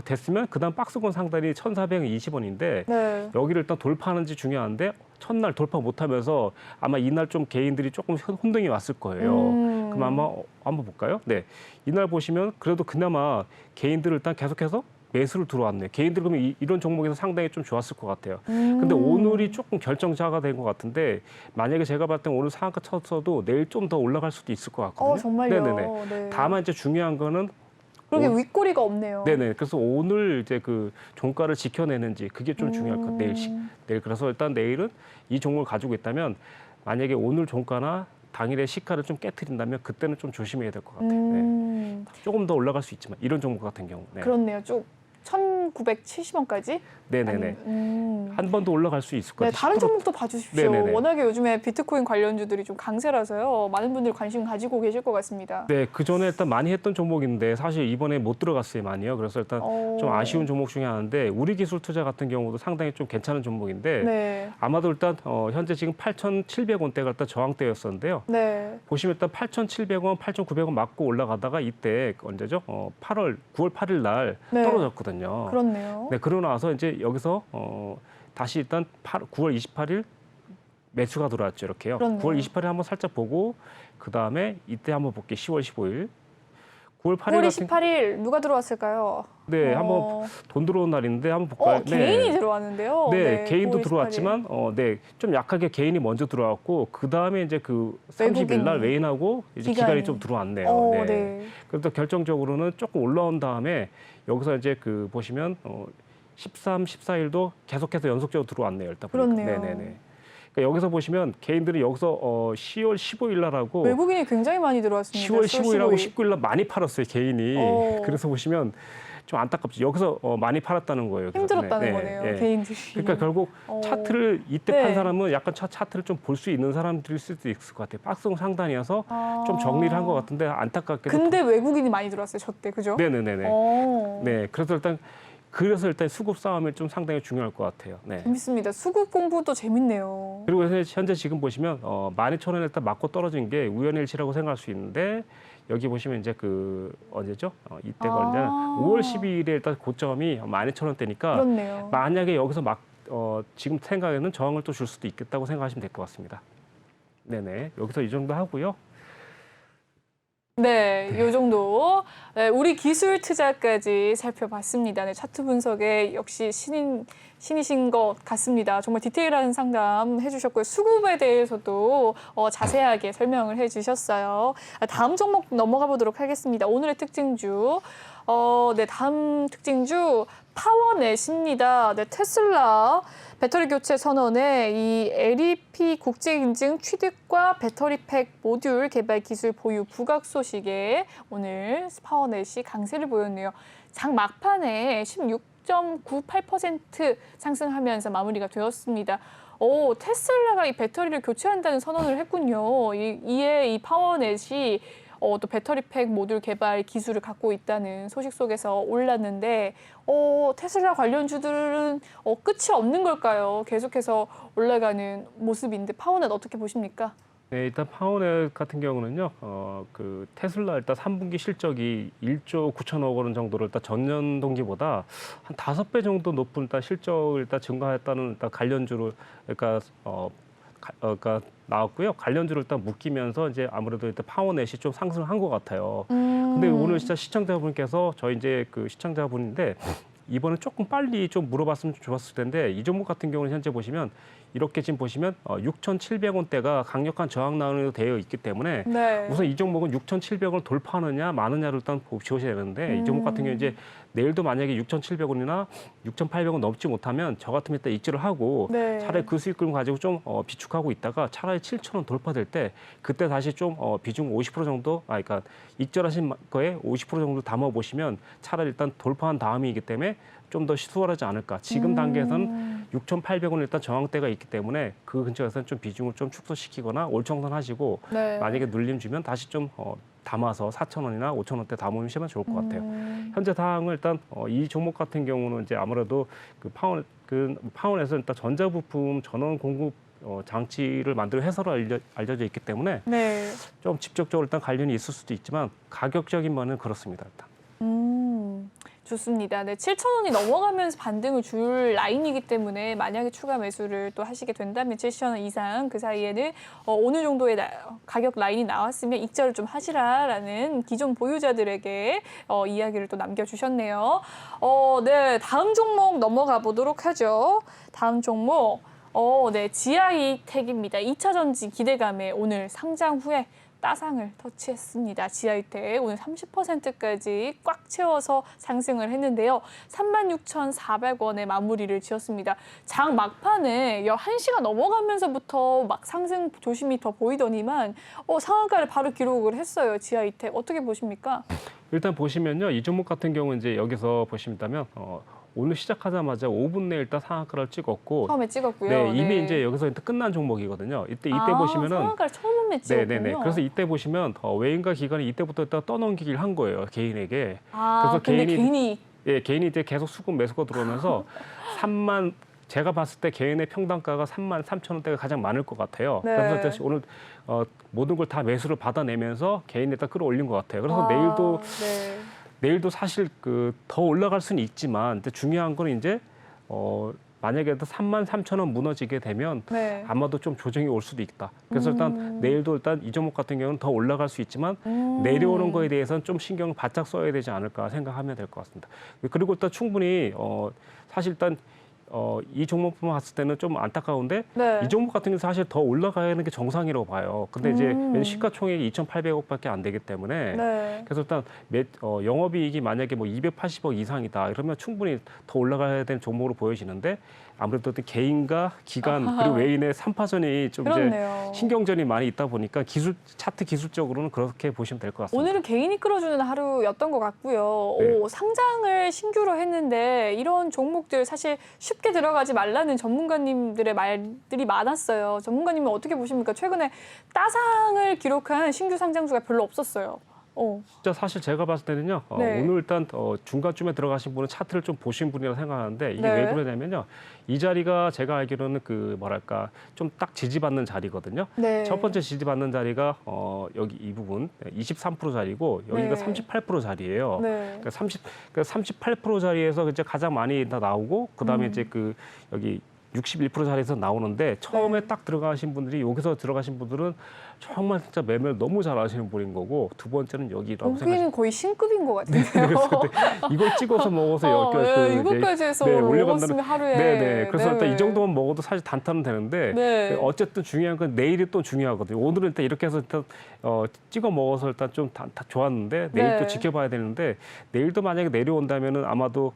됐으면 그다음 박스권 상단이 1,420원인데 네. 여기를 일단 돌파하는지 중요한데 첫날 돌파 못하면서 아마 이날 좀 개인들이 조금 혼동이 왔을 거예요. 그럼 아마 한번 볼까요? 네, 이날 보시면 그래도 그나마 개인들을 일단 계속해서 매수를 들어왔네요. 개인들 그러면 이런 종목에서 상당히 좀 좋았을 것 같아요. 근데 오늘이 조금 결정자가 된 것 같은데 만약에 제가 봤을 때 오늘 상한가 쳤어도 내일 좀 더 올라갈 수도 있을 것 같거든요. 정말요? 네네네. 네. 다만 이제 중요한 거는 그러게 윗꼬리가 없네요. 네네. 그래서 오늘 이제 종가를 지켜내는지 그게 좀 중요할 것 같아요. 내일 그래서 일단 내일은 이 종목을 가지고 있다면 만약에 오늘 종가나 당일의 시가를 좀 깨트린다면 그때는 좀 조심해야 될 것 같아요. 네. 조금 더 올라갈 수 있지만 이런 종목 같은 경우. 네. 그렇네요. 쭉 1,970원까지? 네네네. 한 번 더 올라갈 수 있을 것 네, 같아요. 다른 종목도 봐주십시오. 네네네. 워낙에 요즘에 비트코인 관련주들이 좀 강세라서요. 많은 분들이 관심 가지고 계실 것 같습니다. 네, 그 전에 일단 많이 했던 종목인데 사실 이번에 못 들어갔어요, 많이요. 그래서 일단 좀 아쉬운 종목 중에 하나인데 우리 기술 투자 같은 경우도 상당히 좀 괜찮은 종목인데 네. 아마도 일단 현재 지금 8,700원대가 일단 저항대였었는데요. 네. 보시면 일단 8,700원, 8,900원 맞고 올라가다가 이때 언제죠? 9월 8일 날 네. 떨어졌거든요. 그렇네요. 네, 그러고 나서 이제 여기서 다시 일단 9월 28일 매수가 들어왔죠, 이렇게요. 그렇네요. 9월 28일 한번 살짝 보고 그 다음에 이때 한번 볼게요. 10월 15일. 9월 8일 9월 같은 28일 누가 들어왔을까요? 네, 한번 돈 들어온 날인데 한번 볼까요? 개인이 들어왔는데요. 네, 개인도 9월 28일. 들어왔지만 네, 좀 약하게 개인이 먼저 들어왔고 그 다음에 이제 30일 날 외인하고 이제 기간이 좀 들어왔네요. 네. 네. 그래서 결정적으로는 조금 올라온 다음에 여기서 이제 보시면 13, 14일도 계속해서 연속적으로 들어왔네요. 일단 보니까. 그렇네요. 네네네. 그러니까 여기서 보시면 개인들이 여기서 10월 15일 날하고 외국인이 굉장히 많이 들어왔습니다. 10월 15일하고 19일 날 많이 팔았어요, 개인이. 어. 그래서 보시면 좀 안타깝죠. 여기서 많이 팔았다는 거예요. 그래서. 힘들었다는 네, 거네요, 네. 개인들이. 그러니까 결국 차트를 이때 네. 판 사람은 약간 차트를 좀 볼 수 있는 사람들일 수도 있을 것 같아요. 박스권 상단이어서 좀 정리를 한 것 같은데 안타깝게도. 근데 외국인이 많이 들어왔어요, 저 때, 그죠? 네네네네. 어. 네, 그래서 일단 수급 싸움이 좀 상당히 중요할 것 같아요. 네. 재밌습니다. 수급 공부도 재밌네요. 그리고 현재 지금 보시면 12,000원 일단 맞고 떨어진 게 우연일치라고 생각할 수 있는데 여기 보시면 이제 언제죠? 이때가 언제냐? 5월 12일에 일단 고점이 12,000원대니까 그렇네요. 만약에 여기서 지금 생각에는 저항을 또 줄 수도 있겠다고 생각하시면 될 것 같습니다. 네네. 여기서 이 정도 하고요. 네, 요 정도. 네, 우리 기술 투자까지 살펴봤습니다. 네, 차트 분석에 역시 신이신 것 같습니다. 정말 디테일한 상담 해주셨고요. 수급에 대해서도 자세하게 설명을 해주셨어요. 다음 종목 넘어가 보도록 하겠습니다. 오늘의 특징주. 네, 다음 특징주 파워넷입니다. 네, 테슬라 배터리 교체 선언에 이 LEP 국제 인증 취득과 배터리팩 모듈 개발 기술 보유 부각 소식에 오늘 파워넷이 강세를 보였네요. 장 막판에 16.98% 상승하면서 마무리가 되었습니다. 테슬라가 이 배터리를 교체한다는 선언을 했군요. 이에 이 파워넷이 또 배터리팩 모듈 개발 기술을 갖고 있다는 소식 속에서 올랐는데 테슬라 관련주들은 끝이 없는 걸까요? 계속해서 올라가는 모습인데 파워넷 어떻게 보십니까? 네, 일단 파워넷 같은 경우는요, 그 테슬라 일단 3분기 실적이 1조 9천억 원 정도로 일단 전년 동기보다 한 5배 정도 높은 일단 실적을 일단 증가했다는 일단 관련주를 그러니까 나왔고요. 관련주를 일단 묶이면서 이제 아무래도 일단 파워넷이 좀 상승한 것 같아요. 근데 오늘 진짜 시청자분께서 저희 이제 그 시청자분인데 이번에 조금 빨리 좀 물어봤으면 좋았을 텐데 이 종목 같은 경우는 현재 보시면 이렇게 지금 보시면 6,700원대가 강력한 저항 라인으로 되어 있기 때문에 네. 우선 이 종목은 6,700원을 돌파하느냐 마느냐를 일단 보셔야 되는데 이 종목 같은 경우 이제 내일도 만약에 6,700원이나 6,800원 넘지 못하면 저 같으면 일단 입지를 하고 네. 차라리 그 수익금을 가지고 좀 비축하고 있다가 차라리 7,000원 돌파될 때 그때 다시 좀 비중 50% 정도 그러니까 익절하신 거에 50% 정도 담아 보시면 차라리 일단 돌파한 다음이기 때문에 좀 더 수월하지 않을까. 지금 단계에서는 6,800원 일단 저항대가 있기 때문에 그 근처에서는 좀 비중을 좀 축소시키거나 올청산하시고 네. 만약에 눌림 주면 다시 좀 담아서 4,000원이나 5,000원대 담으시면 좋을 것 같아요. 현재 상황을 일단 이 종목 같은 경우는 이제 아무래도 파원에서 일단 전자부품 전원 공급 장치를 만드는 회사로 알려져 있기 때문에 네. 좀 직접적으로 일단 관련이 있을 수도 있지만 가격적인 면은 그렇습니다. 일단. 좋습니다. 네, 7,000원이 넘어가면서 반등을 줄 라인이기 때문에 만약에 추가 매수를 또 하시게 된다면 7,000원 이상 그 사이에는 어느 정도의 가격 라인이 나왔으면 익절을 좀 하시라라는 기존 보유자들에게 이야기를 또 남겨주셨네요. 네, 다음 종목 넘어가 보도록 하죠. 다음 종목, 네, GI텍입니다. 2차 전지 기대감에 오늘 상장 후에 따상을 터치했습니다. GI텍 오늘 30%까지 꽉 채워서 상승을 했는데요. 36,400원에 마무리를 지었습니다. 장 막판에 1시가 넘어가면서부터 막 상승 조심이 더 보이더니만 상한가를 바로 기록을 했어요. GI텍 어떻게 보십니까? 일단 보시면요. 이 종목 같은 경우는 이제 여기서 보시면 오늘 시작하자마자 5분 내에 일단 상한가를 찍었고 처음에 찍었고요. 네, 이미 네. 이제 여기서 일단 끝난 종목이거든요. 이때 보시면은 상한가를 처음에 찍었군요. 네네네. 그래서 이때 보시면 외인과 기관이 이때부터 일단 떠넘기기를 한 거예요. 개인에게. 그래서 근데 개인이 개인이 이제 계속 수급 매수가 들어오면서 제가 봤을 때 개인의 평단가가 33,000원대가 가장 많을 것 같아요. 네. 그래서 오늘 모든 걸 다 매수를 받아내면서 개인이 일단 끌어올린 것 같아요. 그래서 내일도 사실 더 올라갈 수는 있지만 중요한 건 이제 만약에 33,000원 무너지게 되면 네. 아마도 좀 조정이 올 수도 있다. 그래서 내일도 일단 이 종목 같은 경우는 더 올라갈 수 있지만 내려오는 거에 대해서는 좀 신경을 바짝 써야 되지 않을까 생각하면 될 것 같습니다. 그리고 일단 충분히 사실 일단 이 종목만 봤을 때는 좀 안타까운데 네. 이 종목 같은 경우 사실 더 올라가는 게 정상이라고 봐요. 근데 이제 시가총액이 2,800억밖에 안 되기 때문에 네. 그래서 일단 영업이익이 만약에 뭐 280억 이상이다 이러면 충분히 더 올라가야 되는 종목으로 보여지는데 아무래도 개인과 기관 그리고 외인의 3파전이 좀 그렇네요. 이제 신경전이 많이 있다 보니까 차트 기술적으로는 그렇게 보시면 될 것 같습니다. 오늘은 개인이 끌어주는 하루였던 것 같고요. 네. 상장을 신규로 했는데 이런 종목들 사실 쉽게 들어가지 말라는 전문가님들의 말들이 많았어요. 전문가님은 어떻게 보십니까? 최근에 따상을 기록한 신규 상장주가 별로 없었어요. 진짜 사실 제가 봤을 때는요. 네. 오늘 일단 중간쯤에 들어가신 분은 차트를 좀 보신 분이라고 생각하는데 이게 네. 왜 그러냐면요. 이 자리가 제가 알기로는 좀 딱 지지받는 자리거든요. 네. 첫 번째 지지받는 자리가 여기 이 부분 23% 자리고 여기가 네. 38% 자리예요. 네. 그러니까 38% 자리에서 이제 가장 많이 다 나오고 그다음에 이제 여기 61%짜리에서 나오는데 처음에 네. 딱 들어가신 분들이 여기서 들어가신 분들은 정말 진짜 매매를 너무 잘하시는 분인 거고 두 번째는 여기라고 생각하시면 여기는 거의 신급인 것 같은데요. 그래서 근데 이걸 찍어서 먹어서 이것까지 해서 올려간다는 먹었으면 하루에. 네네. 그래서 일단 네. 이 정도만 먹어도 사실 단타는 되는데 네. 어쨌든 중요한 건 내일이 또 중요하거든요. 오늘은 일단 이렇게 해서 일단 찍어 먹어서 일단 좀 다 좋았는데 내일 네. 또 지켜봐야 되는데 내일도 만약에 내려온다면은 아마도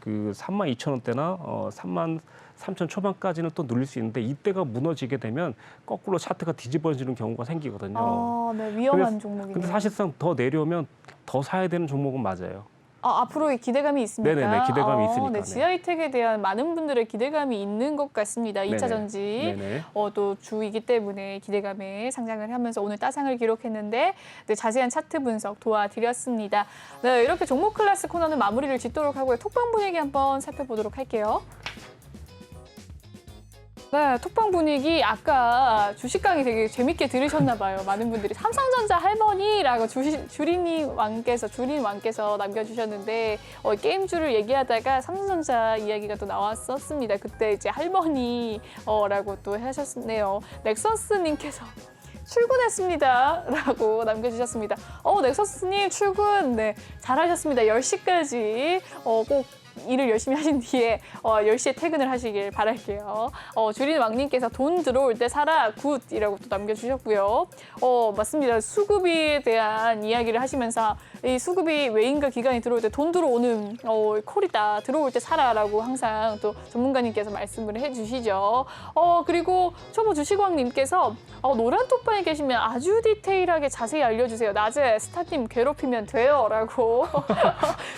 그 32,000원대나 33,000 초반까지는 또 눌릴 수 있는데 이때가 무너지게 되면 거꾸로 차트가 뒤집어지는 경우가 생기거든요. 네, 위험한 근데 종목이네요. 사실상 더 내려오면 더 사야 되는 종목은 맞아요. 앞으로 기대감이 있습니까? 네네네, 기대감이 있으니까. 네, GI텍에 대한 많은 분들의 기대감이 있는 것 같습니다. 2차 네네. 전지 네네. 또 주이기 때문에 기대감에 상장을 하면서 오늘 따상을 기록했는데 네, 자세한 차트 분석 도와드렸습니다. 네, 이렇게 종목 클래스 코너는 마무리를 짓도록 하고요. 톡방 분위기 한번 살펴보도록 할게요. 네, 톡방 분위기 아까 주식 강의 되게 재밌게 들으셨나 봐요. 많은 분들이 삼성전자 할머니라고 주린 왕께서 남겨주셨는데 게임주를 얘기하다가 삼성전자 이야기가 또 나왔었습니다. 그때 이제 할머니라고 또 하셨네요. 넥서스님께서 출근했습니다. 라고 남겨주셨습니다. 넥서스님 출근 잘하셨습니다. 10시까지 꼭 일을 열심히 하신 뒤에 10시에 퇴근을 하시길 바랄게요. 주린 왕님께서 돈 들어올 때 사라 굿이라고 또 남겨주셨고요. 맞습니다. 수급에 대한 이야기를 하시면서 이 수급이 외인과 기관이 들어올 때 돈 들어오는 콜이다. 들어올 때 사라라고 항상 또 전문가님께서 말씀을 해주시죠. 그리고 초보 주식왕님께서 노란 톡방에 계시면 아주 디테일하게 자세히 알려주세요. 낮에 스타팀 괴롭히면 돼요. 라고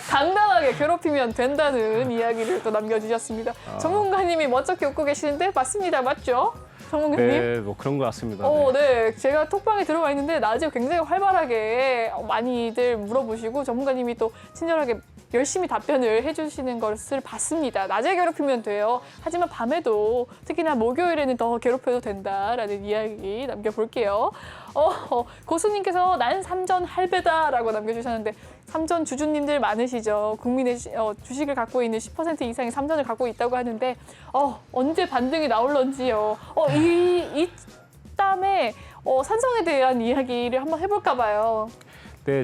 당당하게 괴롭히면 된다는 이야기를 또 남겨주셨습니다. 전문가님이 멋쩍게 웃고 계시는데 맞습니다. 맞죠? 전문가님? 네, 뭐 그런 것 같습니다. 네. 제가 톡방에 들어와 있는데 낮에 굉장히 활발하게 많이들 물어보시고 전문가님이 또 친절하게 열심히 답변을 해주시는 것을 봤습니다. 낮에 괴롭히면 돼요. 하지만 밤에도 특히나 목요일에는 더 괴롭혀도 된다라는 이야기 남겨볼게요. 고수님께서 난 삼전 할배다라고 남겨주셨는데 삼전 주주님들 많으시죠. 국민의 주식을 갖고 있는 10% 이상의 삼전을 갖고 있다고 하는데 언제 반등이 나올런지요. 이 땀에 산성에 대한 이야기를 한번 해볼까 봐요. 네,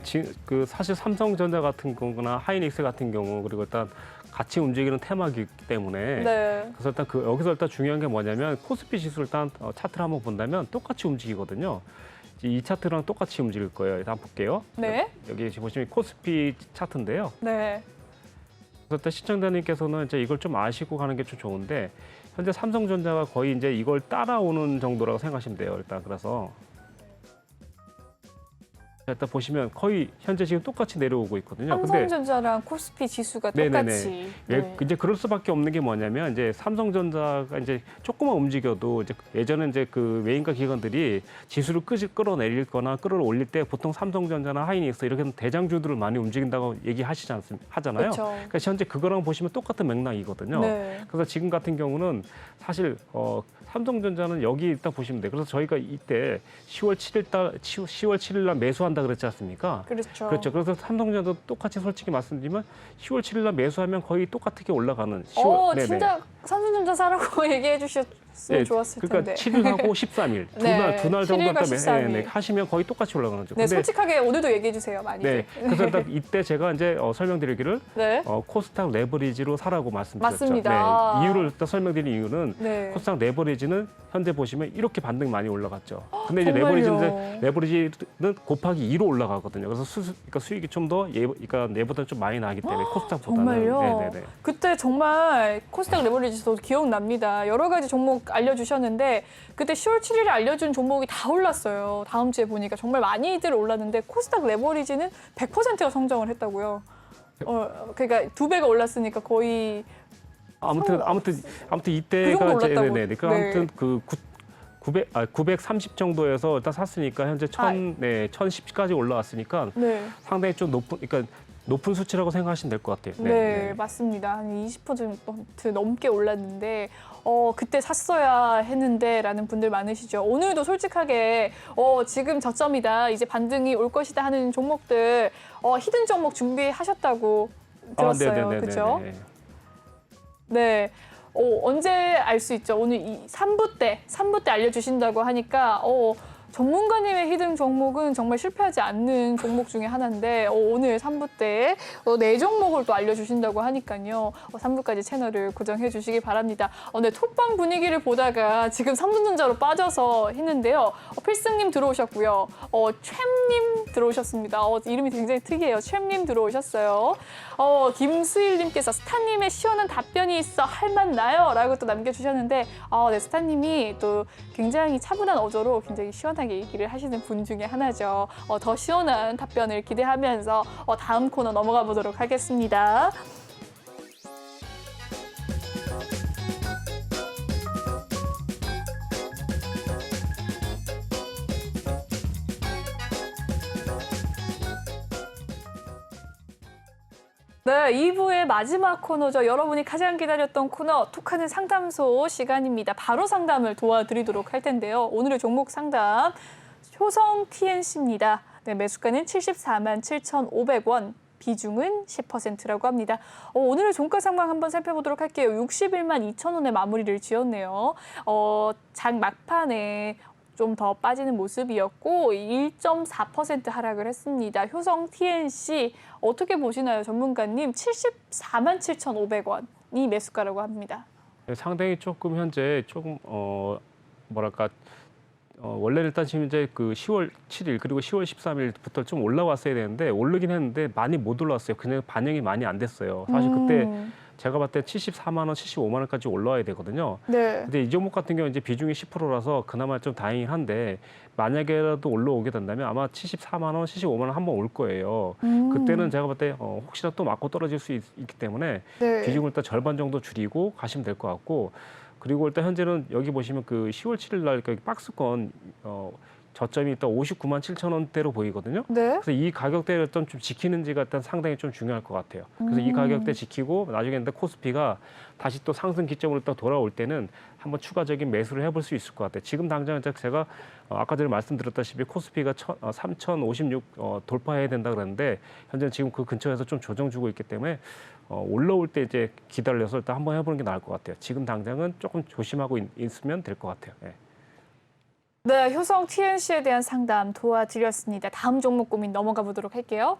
사실 삼성전자 같은 경우나 하이닉스 같은 경우 그리고 일단 같이 움직이는 테마이기 때문에 네. 그래서 일단 여기서 일단 중요한 게 뭐냐면 코스피 지수를 일단 차트를 한번 본다면 똑같이 움직이거든요. 이 차트랑 똑같이 움직일 거예요. 일단 볼게요. 네. 여기 보시면 코스피 차트인데요. 네. 그래서 일단 시청자님께서는 이제 이걸 좀 아시고 가는 게 좀 좋은데 현재 삼성전자가 거의 이제 이걸 따라오는 정도라고 생각하시면 돼요. 일단 그래서 일단 보시면 거의 현재 지금 똑같이 내려오고 있거든요. 삼성전자랑 코스피 지수가 네네네. 똑같이. 왜 이제 그럴 수밖에 없는 게 뭐냐면 이제 삼성전자가 이제 조금만 움직여도 이제 예전에 이제 그 외인과 기관들이 지수를 끌어내릴거나 끌어올릴 때 보통 삼성전자나 하이닉스 이렇게 대장주들을 많이 움직인다고 하잖아요. 그쵸. 그러니까 현재 그거랑 보시면 똑같은 맥락이거든요. 네. 그래서 지금 같은 경우는 사실 삼성전자는 여기 일단 보시면 돼요. 그래서 저희가 이때 10월 7일 날 매수한다 그랬지 않습니까? 그렇죠. 그렇죠. 그래서 삼성전자도 똑같이 솔직히 말씀드리면 10월 7일 날 매수하면 거의 똑같게 올라가는 10월. 네네. 진짜 삼성전자 사라고 얘기해 주셨으면 좋았을 그러니까 텐데. 7일하고 13일 네, 두 날 정도 7일과 13일. 하시면 거의 똑같이 올라가는 거죠. 네, 솔직하게 오늘도 얘기해 주세요, 많이. 네, 그래서 일단 이때 제가 이제 설명드리기를 네. 코스닥 레버리지로 사라고 말씀드렸죠. 맞습니다. 네, 이유를 일단 설명드린 이유는 네. 코스닥 레버리지는 현재 보시면 이렇게 반등 많이 올라갔죠. 근데 이제 정말요? 레버리지는 곱하기 2로 올라가거든요. 그래서 그러니까 수익이 좀 더 그러니까 얘보다 좀 많이 나기 때문에 코스닥보다는. 정말요? 네네네. 그때 정말 코스닥 레버리지도 기억납니다. 여러 가지 종목 알려주셨는데 그때 10월 7일에 알려준 종목이 다 올랐어요. 다음 주에 보니까 정말 많이들 올랐는데 코스닥 레버리지는 100%가 성장을 했다고요. 그러니까 2배가 올랐으니까 거의 아무튼 이때가 정도 올랐다고. 네네. 그 아무튼 그 930 정도에서 일단 샀으니까 현재 1010까지 올라왔으니까 네. 상당히 좀 높은 수치라고 생각하시면 될 것 같아요. 네, 맞습니다. 한 20% 넘게 올랐는데 그때 샀어야 했는데라는 분들 많으시죠. 오늘도 솔직하게 지금 저점이다, 이제 반등이 올 것이다 하는 종목들 히든 종목 준비하셨다고 들었어요. 그렇죠? 네. 언제 알 수 있죠? 오늘 3부 때 알려주신다고 하니까 전문가님의 히든 종목은 정말 실패하지 않는 종목 중에 하나인데 오늘 3부 때 4종목을 또 알려주신다고 하니까요. 3부까지 채널을 고정해 주시기 바랍니다. 네, 톡방 분위기를 보다가 지금 삼성전자로 빠져서 했는데요. 필승님 들어오셨고요. 챔님 들어오셨습니다. 이름이 굉장히 특이해요. 챔님 들어오셨어요. 김수일님께서 스타님의 시원한 답변이 있어 할만나요? 라고 또 남겨주셨는데 네, 스타님이 또 굉장히 차분한 어조로 굉장히 시원하게 얘기를 하시는 분 중에 하나죠. 더 시원한 답변을 기대하면서 다음 코너 넘어가 보도록 하겠습니다. 네, 2부의 마지막 코너죠. 여러분이 가장 기다렸던 코너 톡하는 상담소 시간입니다. 바로 상담을 도와드리도록 할 텐데요. 오늘의 종목 상담 효성 TNC입니다. 네, 매수가는 74만 7,500원. 비중은 10%라고 합니다. 오늘의 종가 상황 한번 살펴보도록 할게요. 61만 2천 원에 마무리를 지었네요. 장 막판에 좀 더 빠지는 모습이었고 1.4% 하락을 했습니다. 효성 TNC 어떻게 보시나요, 전문가님? 74만 7,500원이 매수가라고 합니다. 네, 상당히 조금 현재 조금 뭐랄까 원래는 일단 지금 이제 그 10월 7일 그리고 10월 13일부터 좀 올라왔어야 되는데 오르긴 했는데 많이 못 올라왔어요. 그냥 반영이 많이 안 됐어요. 사실 그때 제가 봤을 때 74만 원, 75만 원까지 올라와야 되거든요. 네. 근데 이 종목 같은 경우 이제 비중이 10%라서 그나마 좀 다행이긴 한데 만약에라도 올라오게 된다면 아마 74만 원, 75만 원 한번 올 거예요. 그때는 제가 봤을 때 혹시나 또 맞고 떨어질 수 있기 때문에 네. 비중을 일단 절반 정도 줄이고 가시면 될 것 같고 그리고 일단 현재는 여기 보시면 그 10월 7일 날 박스권 저점이 일단 59만 7천 원대로 보이거든요. 네. 그래서 이 가격대를 좀 지키는지가 일단 상당히 좀 중요할 것 같아요. 그래서 이 가격대 지키고 나중에 근데 코스피가 다시 또 상승 기점으로 딱 돌아올 때는 한번 추가적인 매수를 해볼 수 있을 것 같아요. 지금 당장 제가 아까 전에 말씀드렸다시피 코스피가 3,056 돌파해야 된다 그랬는데 현재는 지금 그 근처에서 좀 조정 주고 있기 때문에 올라올 때 이제 기다려서 일단 한번 해보는 게 나을 것 같아요. 지금 당장은 조금 조심하고 있으면 될 것 같아요. 네. 네, 효성 TNC에 대한 상담 도와드렸습니다. 다음 종목 고민 넘어가 보도록 할게요.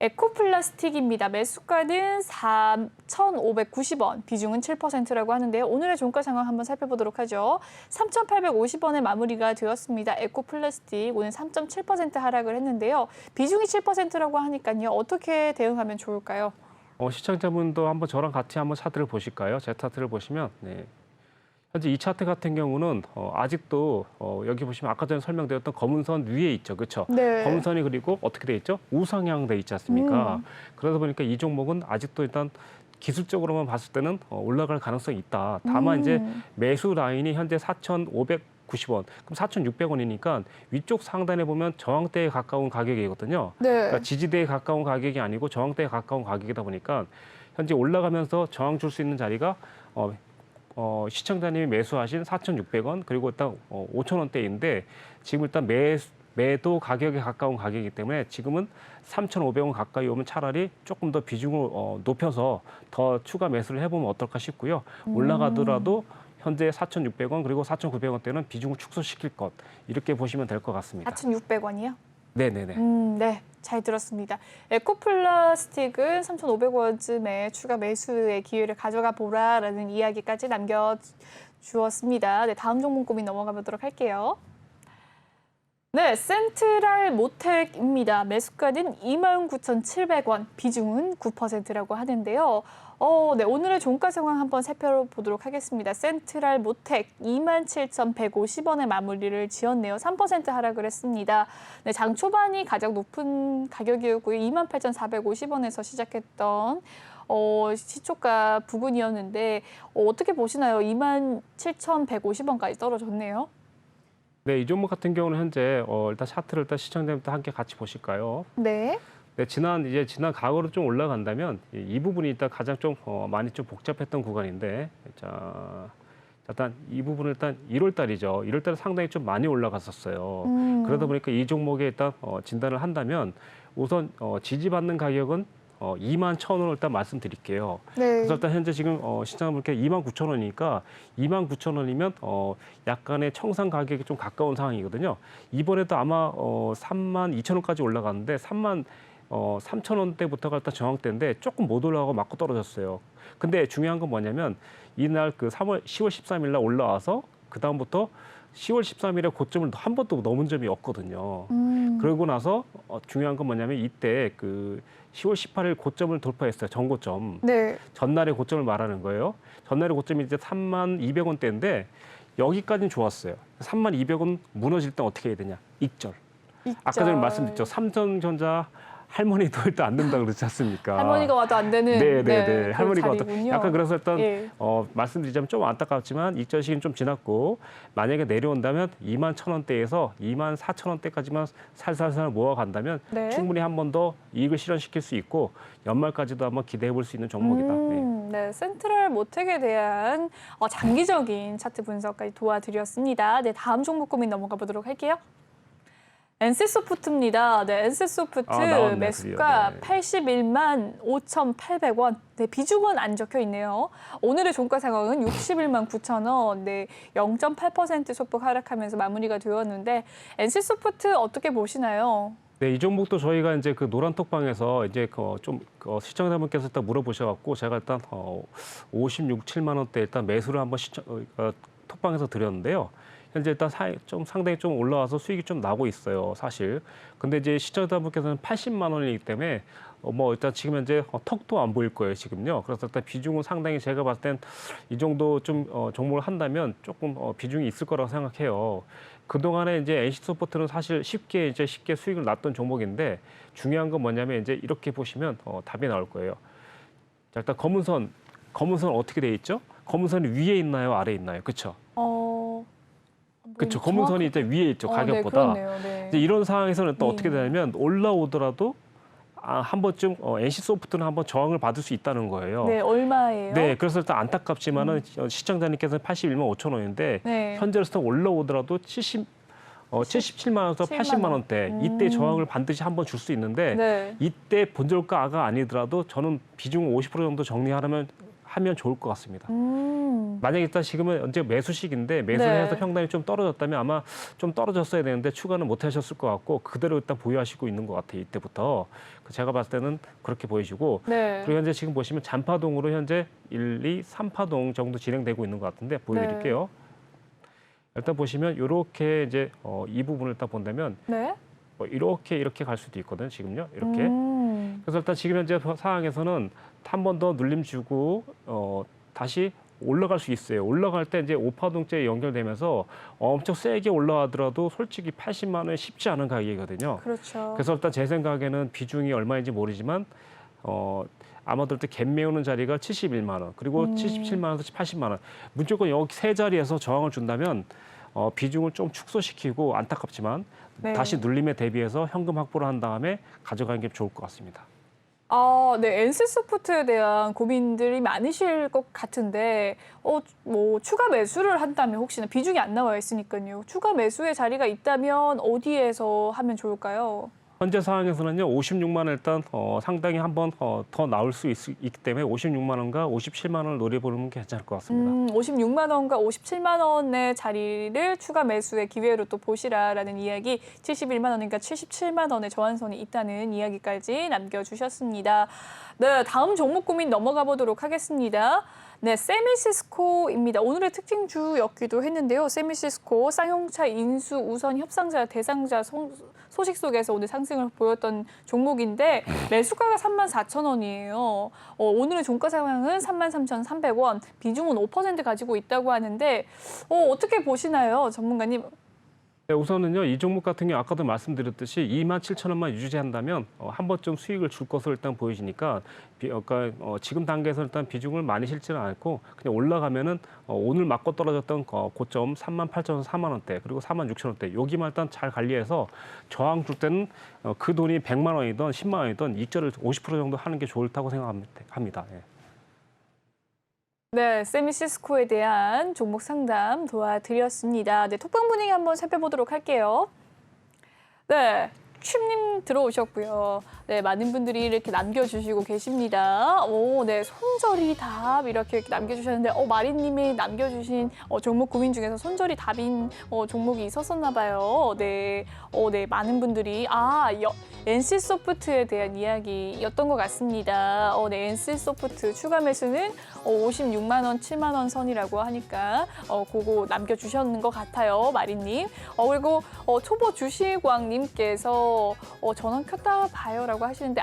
에코플라스틱입니다. 매수가는 4,590원, 비중은 7%라고 하는데요. 오늘의 종가 상황 한번 살펴보도록 하죠. 3,850원에 마무리가 되었습니다. 에코플라스틱 오늘 3.7% 하락을 했는데요. 비중이 7%라고 하니까요. 어떻게 대응하면 좋을까요? 시청자분도 한번 저랑 같이 한번 차트를 보실까요? 제 차트를 보시면 네. 현재 이 차트 같은 경우는 아직도 여기 보시면 아까 전에 설명드렸던 검은 선 위에 있죠, 그렇죠? 네. 검은 선이 그리고 어떻게 돼 있죠? 우상향 돼 있지 않습니까? 그러다 보니까 이 종목은 아직도 일단 기술적으로만 봤을 때는 올라갈 가능성이 있다. 다만 이제 매수 라인이 현재 4,590원, 그럼 4,600원이니까 위쪽 상단에 보면 저항대에 가까운 가격이거든요. 네. 그러니까 지지대에 가까운 가격이 아니고 저항대에 가까운 가격이다 보니까 현재 올라가면서 저항 줄 수 있는 자리가 시청자님이 매수하신 4,600원 그리고 일단 5,000원대인데 지금 일단 매도 가격에 가까운 가격이기 때문에 지금은 3,500원 가까이 오면 차라리 조금 더 비중을 높여서 더 추가 매수를 해보면 어떨까 싶고요. 올라가더라도 현재 4,600원 그리고 4,900원대는 비중을 축소시킬 것 이렇게 보시면 될 것 같습니다. 4,600원이요? 네네네. 네, 잘 들었습니다. 에코플라스틱은 3,500원쯤에 추가 매수의 기회를 가져가 보라라는 이야기까지 남겨주었습니다. 네, 다음 종목 고민 넘어가 보도록 할게요. 네, 센트럴 모텍입니다. 매수가는 29,700원, 비중은 9%라고 하는데요. 네, 오늘의 종가 상황 한번 살펴보도록 하겠습니다. 센트럴 모텍 27,150원에 마무리를 지었네요. 3% 하락을 했습니다. 네, 장 초반이 가장 높은 가격이었고요. 28,450원에서 시작했던 시초가 부근이었는데 어떻게 보시나요? 27,150원까지 떨어졌네요. 네, 이 종목 같은 경우는 현재 일단 차트를 일단 시청자님과 함께 같이 보실까요? 네. 네, 지난 과거로 좀 올라간다면 이 부분이 일단 가장 좀 많이 좀 복잡했던 구간인데 일단 이 부분은 일단 1월 달이죠. 1월 달에 상당히 좀 많이 올라갔었어요. 그러다 보니까 이 종목에 일단 진단을 한다면 우선 지지받는 가격은 21,000원을 일단 말씀드릴게요. 네. 그래서 일단 현재 지금 시장분께 29,000원이니까 29,000원이면 약간의 청산 가격이 좀 가까운 상황이거든요. 이번에도 아마 32,000원까지 올라갔는데 33,000원대부터가 일단 저항대인데 조금 못 올라가고 맞고 떨어졌어요. 근데 중요한 건 뭐냐면 이날 그 10월 13일 날 올라와서 그 다음부터 10월 13일에 고점을 한 번도 넘은 점이 없거든요. 그러고 나서 중요한 건 뭐냐면 이때 그 10월 18일 고점을 돌파했어요. 전고점. 네. 전날의 고점을 말하는 거예요. 전날의 고점이 이제 32,000원대인데 여기까지는 좋았어요. 32,000원 무너질 때 어떻게 해야 되냐? 익절. 아까 전에 말씀드렸죠. 삼성전자 할머니도 일단 안 된다 그러지 않습니까? 할머니가 와도 안 되는 네. 그 할머니가 와도 자리군요. 약간 그래서 일단 예. 말씀드리자면 좀 안타깝지만 익절 시기는 좀 지났고 만약에 내려온다면 21,000원대에서 24,000원대까지만 살살살 모아간다면 네. 충분히 한 번 더 이익을 실현시킬 수 있고 연말까지도 한번 기대해 볼 수 있는 종목이다. 네, 센트럴 모텍에 대한 장기적인 차트 분석까지 도와드렸습니다. 네, 다음 종목 고민 넘어가 보도록 할게요. NC소프트입니다. 네, NC소프트 나왔네요, 매수가 드디어. 네. 81만 5,800원. 네, 비중은 안 적혀 있네요. 오늘의 종가 상황은 61만 9천원. 네, 0.8% 소폭 하락하면서 마무리가 되었는데 NC소프트 어떻게 보시나요? 네, 이 종목도 저희가 이제 그 노란톡방에서 이제 시청자분께서 일단 물어보셔갖고 제가 일단 56, 7만 원대 일단 매수를 한번 톡방에서 드렸는데요. 현재 일단 좀 상당히 좀 올라와서 수익이 좀 나고 있어요, 사실. 근데 이제 시청자분께서는 80만 원이기 때문에 일단 지금 현재 턱도 안 보일 거예요, 지금요. 그래서 일단 비중은 상당히 제가 봤을 땐 이 정도 좀 종목을 한다면 조금 비중이 있을 거라고 생각해요. 그동안에 이제 NC소프트는 사실 쉽게 수익을 났던 종목인데 중요한 건 뭐냐면 이제 이렇게 보시면 답이 나올 거예요. 자, 일단 검은선 어떻게 돼 있죠? 검은선이 위에 있나요, 아래에 있나요? 그렇죠? 그렇죠. 검은선이 이제 위에 있죠, 가격보다. 네, 그렇네요. 네. 이제 이런 상황에서는 또 네. 어떻게 되냐면 올라오더라도 한 번쯤 NC소프트는 한번 저항을 받을 수 있다는 거예요. 네, 얼마예요? 네, 그래서 일단 안타깝지만은 시청자님께서는 81만 5천 원인데 네. 현재로서 올라오더라도 77만 원에서 80만 원대 이때 저항을 반드시 한번 줄 수 있는데 네. 이때 본절가가 아니더라도 저는 비중 50% 정도 정리하면 좋을 것 같습니다. 만약에 일단 지금은 이제 매수식인데 매수를 네. 해서 평단이 좀 떨어졌다면 아마 좀 떨어졌어야 되는데 추가는 못 하셨을 것 같고 그대로 일단 보유하시고 있는 것 같아요. 이때부터. 제가 봤을 때는 그렇게 보이시고 네. 그리고 현재 지금 보시면 잔파동으로 현재 1, 2, 3파동 정도 진행되고 있는 것 같은데 보여드릴게요. 일단 보시면 이렇게 이제 이 부분을 일단 본다면 네. 이렇게 갈 수도 있거든요. 지금요. 이렇게. 그래서 일단 지금 현재 상황에서는 한 번 더 눌림 주고 다시 올라갈 수 있어요. 올라갈 때 이제 5파동째에 연결되면서 엄청 세게 올라가더라도 솔직히 80만 원이 쉽지 않은 가격이거든요. 그렇죠. 그래서 일단 제 생각에는 비중이 얼마인지 모르지만 아마도 일단 갭 메우는 자리가 71만 원, 그리고 77만 원에서 80만 원. 무조건 여기 세 자리에서 저항을 준다면 비중을 좀 축소시키고 안타깝지만 네. 다시 눌림에 대비해서 현금 확보를 한 다음에 가져가는 게 좋을 것 같습니다. 네, NC소프트에 대한 고민들이 많으실 것 같은데, 추가 매수를 한다면 혹시나 비중이 안 나와 있으니까요. 추가 매수의 자리가 있다면 어디에서 하면 좋을까요? 현재 상황에서는요, 56만 원 일단 상당히 한번 더 나올 수 있기 때문에 56만 원과 57만 원을 노려보는 게 괜찮을 것 같습니다. 56만 원과 57만 원의 자리를 추가 매수의 기회로 또 보시라라는 이야기, 71만 원이니까 77만 원의 저항선이 있다는 이야기까지 남겨주셨습니다. 네, 다음 종목 고민 넘어가 보도록 하겠습니다. 네, 세미시스코입니다. 오늘의 특징주였기도 했는데요. 세미시스코 쌍용차 인수 우선 협상자 대상자 소식 속에서 오늘 상승을 보였던 종목인데 매수가가 34,000원이에요. 오늘의 종가 상황은 33,300원, 비중은 5% 가지고 있다고 하는데 어떻게 보시나요, 전문가님? 네, 우선은요, 이 종목 같은 경우 아까도 말씀드렸듯이 27,000원만 유지한다면 한 번쯤 수익을 줄 것으로 일단 보이시니까 지금 단계에서 일단 비중을 많이 실지는 않고 그냥 올라가면은 오늘 맞고 떨어졌던 고점 38,000원, 4만 원대 그리고 46,000원대 여기만 일단 잘 관리해서 저항 줄 때는 그 돈이 100만 원이든 10만 원이든 익절을 50% 정도 하는 게 좋다고 생각합니다. 예. 네, 세미시스코에 대한 종목 상담 도와드렸습니다. 네, 톡방 분위기 한번 살펴보도록 할게요. 네, 춤님 들어오셨고요. 네, 많은 분들이 이렇게 남겨주시고 계십니다. 오, 네, 손절이 답 이렇게 남겨주셨는데, 마리님이 남겨주신 종목 고민 중에서 손절이 답인 종목이 있었었나 봐요. 네, 네, 많은 분들이 NC소프트에 대한 이야기였던 것 같습니다. 네, NC소프트 추가 매수는 56만 원, 7만 원 선이라고 하니까 그거 남겨주셨는 것 같아요, 마리님. 그리고 초보 주시광님께서 전원 켰다 봐요라고 하시는데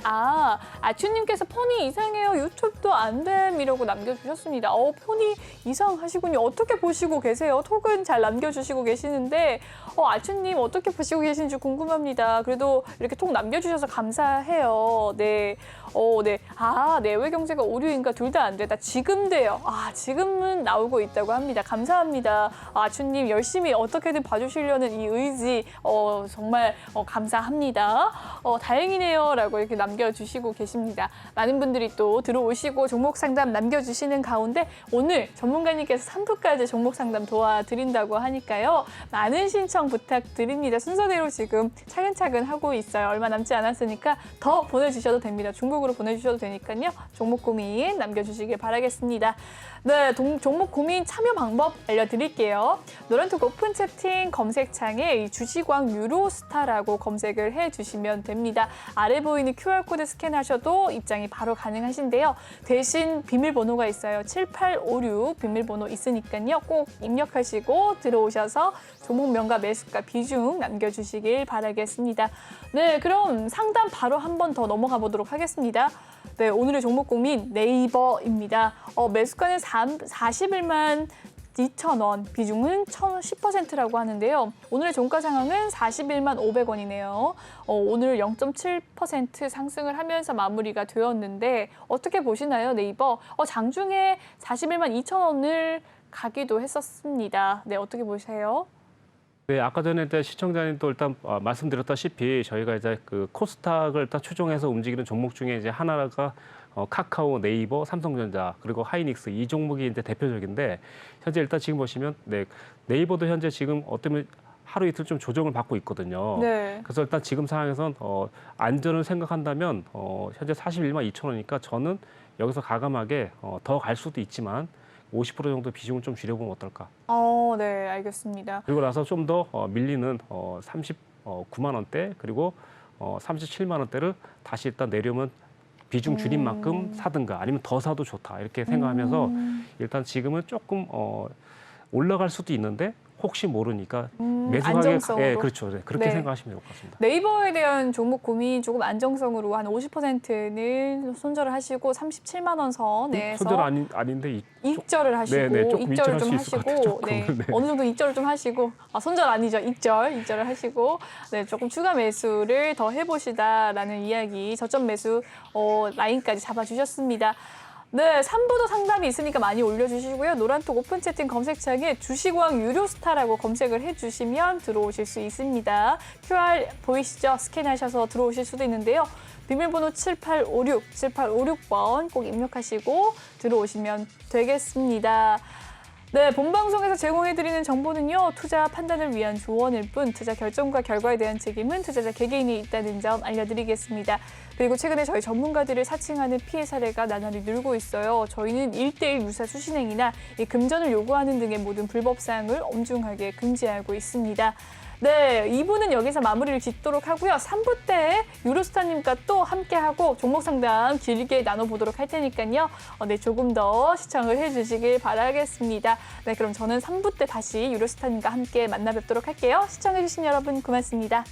아추님께서 폰이 이상해요, 유튜브도 안 됨 이라고 남겨주셨습니다. 폰이 이상하시군요. 어떻게 보시고 계세요? 톡은 잘 남겨주시고 계시는데 아추님 어떻게 보시고 계신지 궁금합니다. 그래도 이렇게 톡 남겨주셔서 감사해요. 네. 네. 내외 경제가 오류인가 둘 다 안 되다. 지금 돼요. 지금은 나오고 있다고 합니다. 감사합니다. 아추님 열심히 어떻게든 봐주시려는 이 의지 정말 감사합니다. 다행이네요. 라고 이렇게 남겨주시고 계십니다. 많은 분들이 또 들어오시고 종목 상담 남겨주시는 가운데 오늘 전문가님께서 3부까지 종목 상담 도와드린다고 하니까요. 많은 신청 부탁드립니다. 순서대로 지금 차근차근 하고 있어요. 얼마 남지 않았으니까 더 보내주셔도 됩니다. 중국으로 보내주셔도 되니까요. 종목 고민 남겨주시길 바라겠습니다. 네, 종목 고민 참여 방법 알려드릴게요. 노란톡 오픈 채팅 검색창에 이 주시광 유로스타라고 검색을 해주시면 됩니다. 아래 보이는 QR코드 스캔하셔도 입장이 바로 가능하신데요. 대신 비밀번호가 있어요. 7856 비밀번호 있으니까요. 꼭 입력하시고 들어오셔서 종목명과 매수가 비중 남겨주시길 바라겠습니다. 네, 그럼 상담 바로 한 번 더 넘어가 보도록 하겠습니다. 네, 오늘의 종목 고민 네이버입니다. 매수가는 41만 2,000원, 비중은 10%라고 하는데요. 오늘의 종가 상황은 41만 500원이네요. 오늘 0.7% 상승을 하면서 마무리가 되었는데 어떻게 보시나요, 네이버? 장중에 41만 2,000원을 가기도 했었습니다. 네, 어떻게 보세요? 네, 아까 전에 시청자님도 일단 말씀드렸다시피 저희가 이제 그 코스닥을 일단 추종해서 움직이는 종목 중에 이제 하나가 카카오, 네이버, 삼성전자 그리고 하이닉스 이 종목이 이제 대표적인데 현재 일단 지금 보시면 네이버도 현재 지금 어쩌면 하루 이틀 좀 조정을 받고 있거든요. 네. 그래서 일단 지금 상황에선 안전을 생각한다면 현재 41만 2천 원이니까 저는 여기서 과감하게 더 갈 수도 있지만 50% 정도 비중을 좀 줄여보면 어떨까? 네, 알겠습니다. 그리고 나서 좀 더 밀리는 39만 원대 그리고 37만 원대를 다시 일단 내려오면 비중 줄인 만큼 사든가 아니면 더 사도 좋다 이렇게 생각하면서 일단 지금은 조금 올라갈 수도 있는데 혹시 모르니까 매수하게 안정성으로. 그렇죠. 네, 그렇게 네. 생각하시면 될 것 같습니다. 네이버에 대한 종목 고민 조금 안정성으로 한 50%는 손절을 하시고 37만 원 선에서 손절 아닌데 익절을 하시고 네, 조금 익절을 익절할 좀 수 있을 것 하시고 같아요, 조금. 네, 네. 어느 정도 익절을 좀 하시고 손절 아니죠, 익절을 하시고 네, 조금 추가 매수를 더 해보시다라는 이야기 저점 매수 라인까지 잡아주셨습니다. 네, 3부도 상담이 있으니까 많이 올려주시고요. 노란톡 오픈 채팅 검색창에 주시광 유료스타라고 검색을 해주시면 들어오실 수 있습니다. QR 보이시죠? 스캔하셔서 들어오실 수도 있는데요. 비밀번호 7856번 꼭 입력하시고 들어오시면 되겠습니다. 네, 본방송에서 제공해드리는 정보는요. 투자 판단을 위한 조언일 뿐 투자 결정과 결과에 대한 책임은 투자자 개개인이 있다는 점 알려드리겠습니다. 그리고 최근에 저희 전문가들을 사칭하는 피해 사례가 나날이 늘고 있어요. 저희는 1:1 유사 수신행위나 금전을 요구하는 등의 모든 불법 사항을 엄중하게 금지하고 있습니다. 네, 2부는 여기서 마무리를 짓도록 하고요. 3부 때 유로스타님과 또 함께하고 종목 상담 길게 나눠보도록 할 테니까요. 네, 조금 더 시청을 해주시길 바라겠습니다. 네, 그럼 저는 3부 때 다시 유로스타님과 함께 만나 뵙도록 할게요. 시청해주신 여러분 고맙습니다.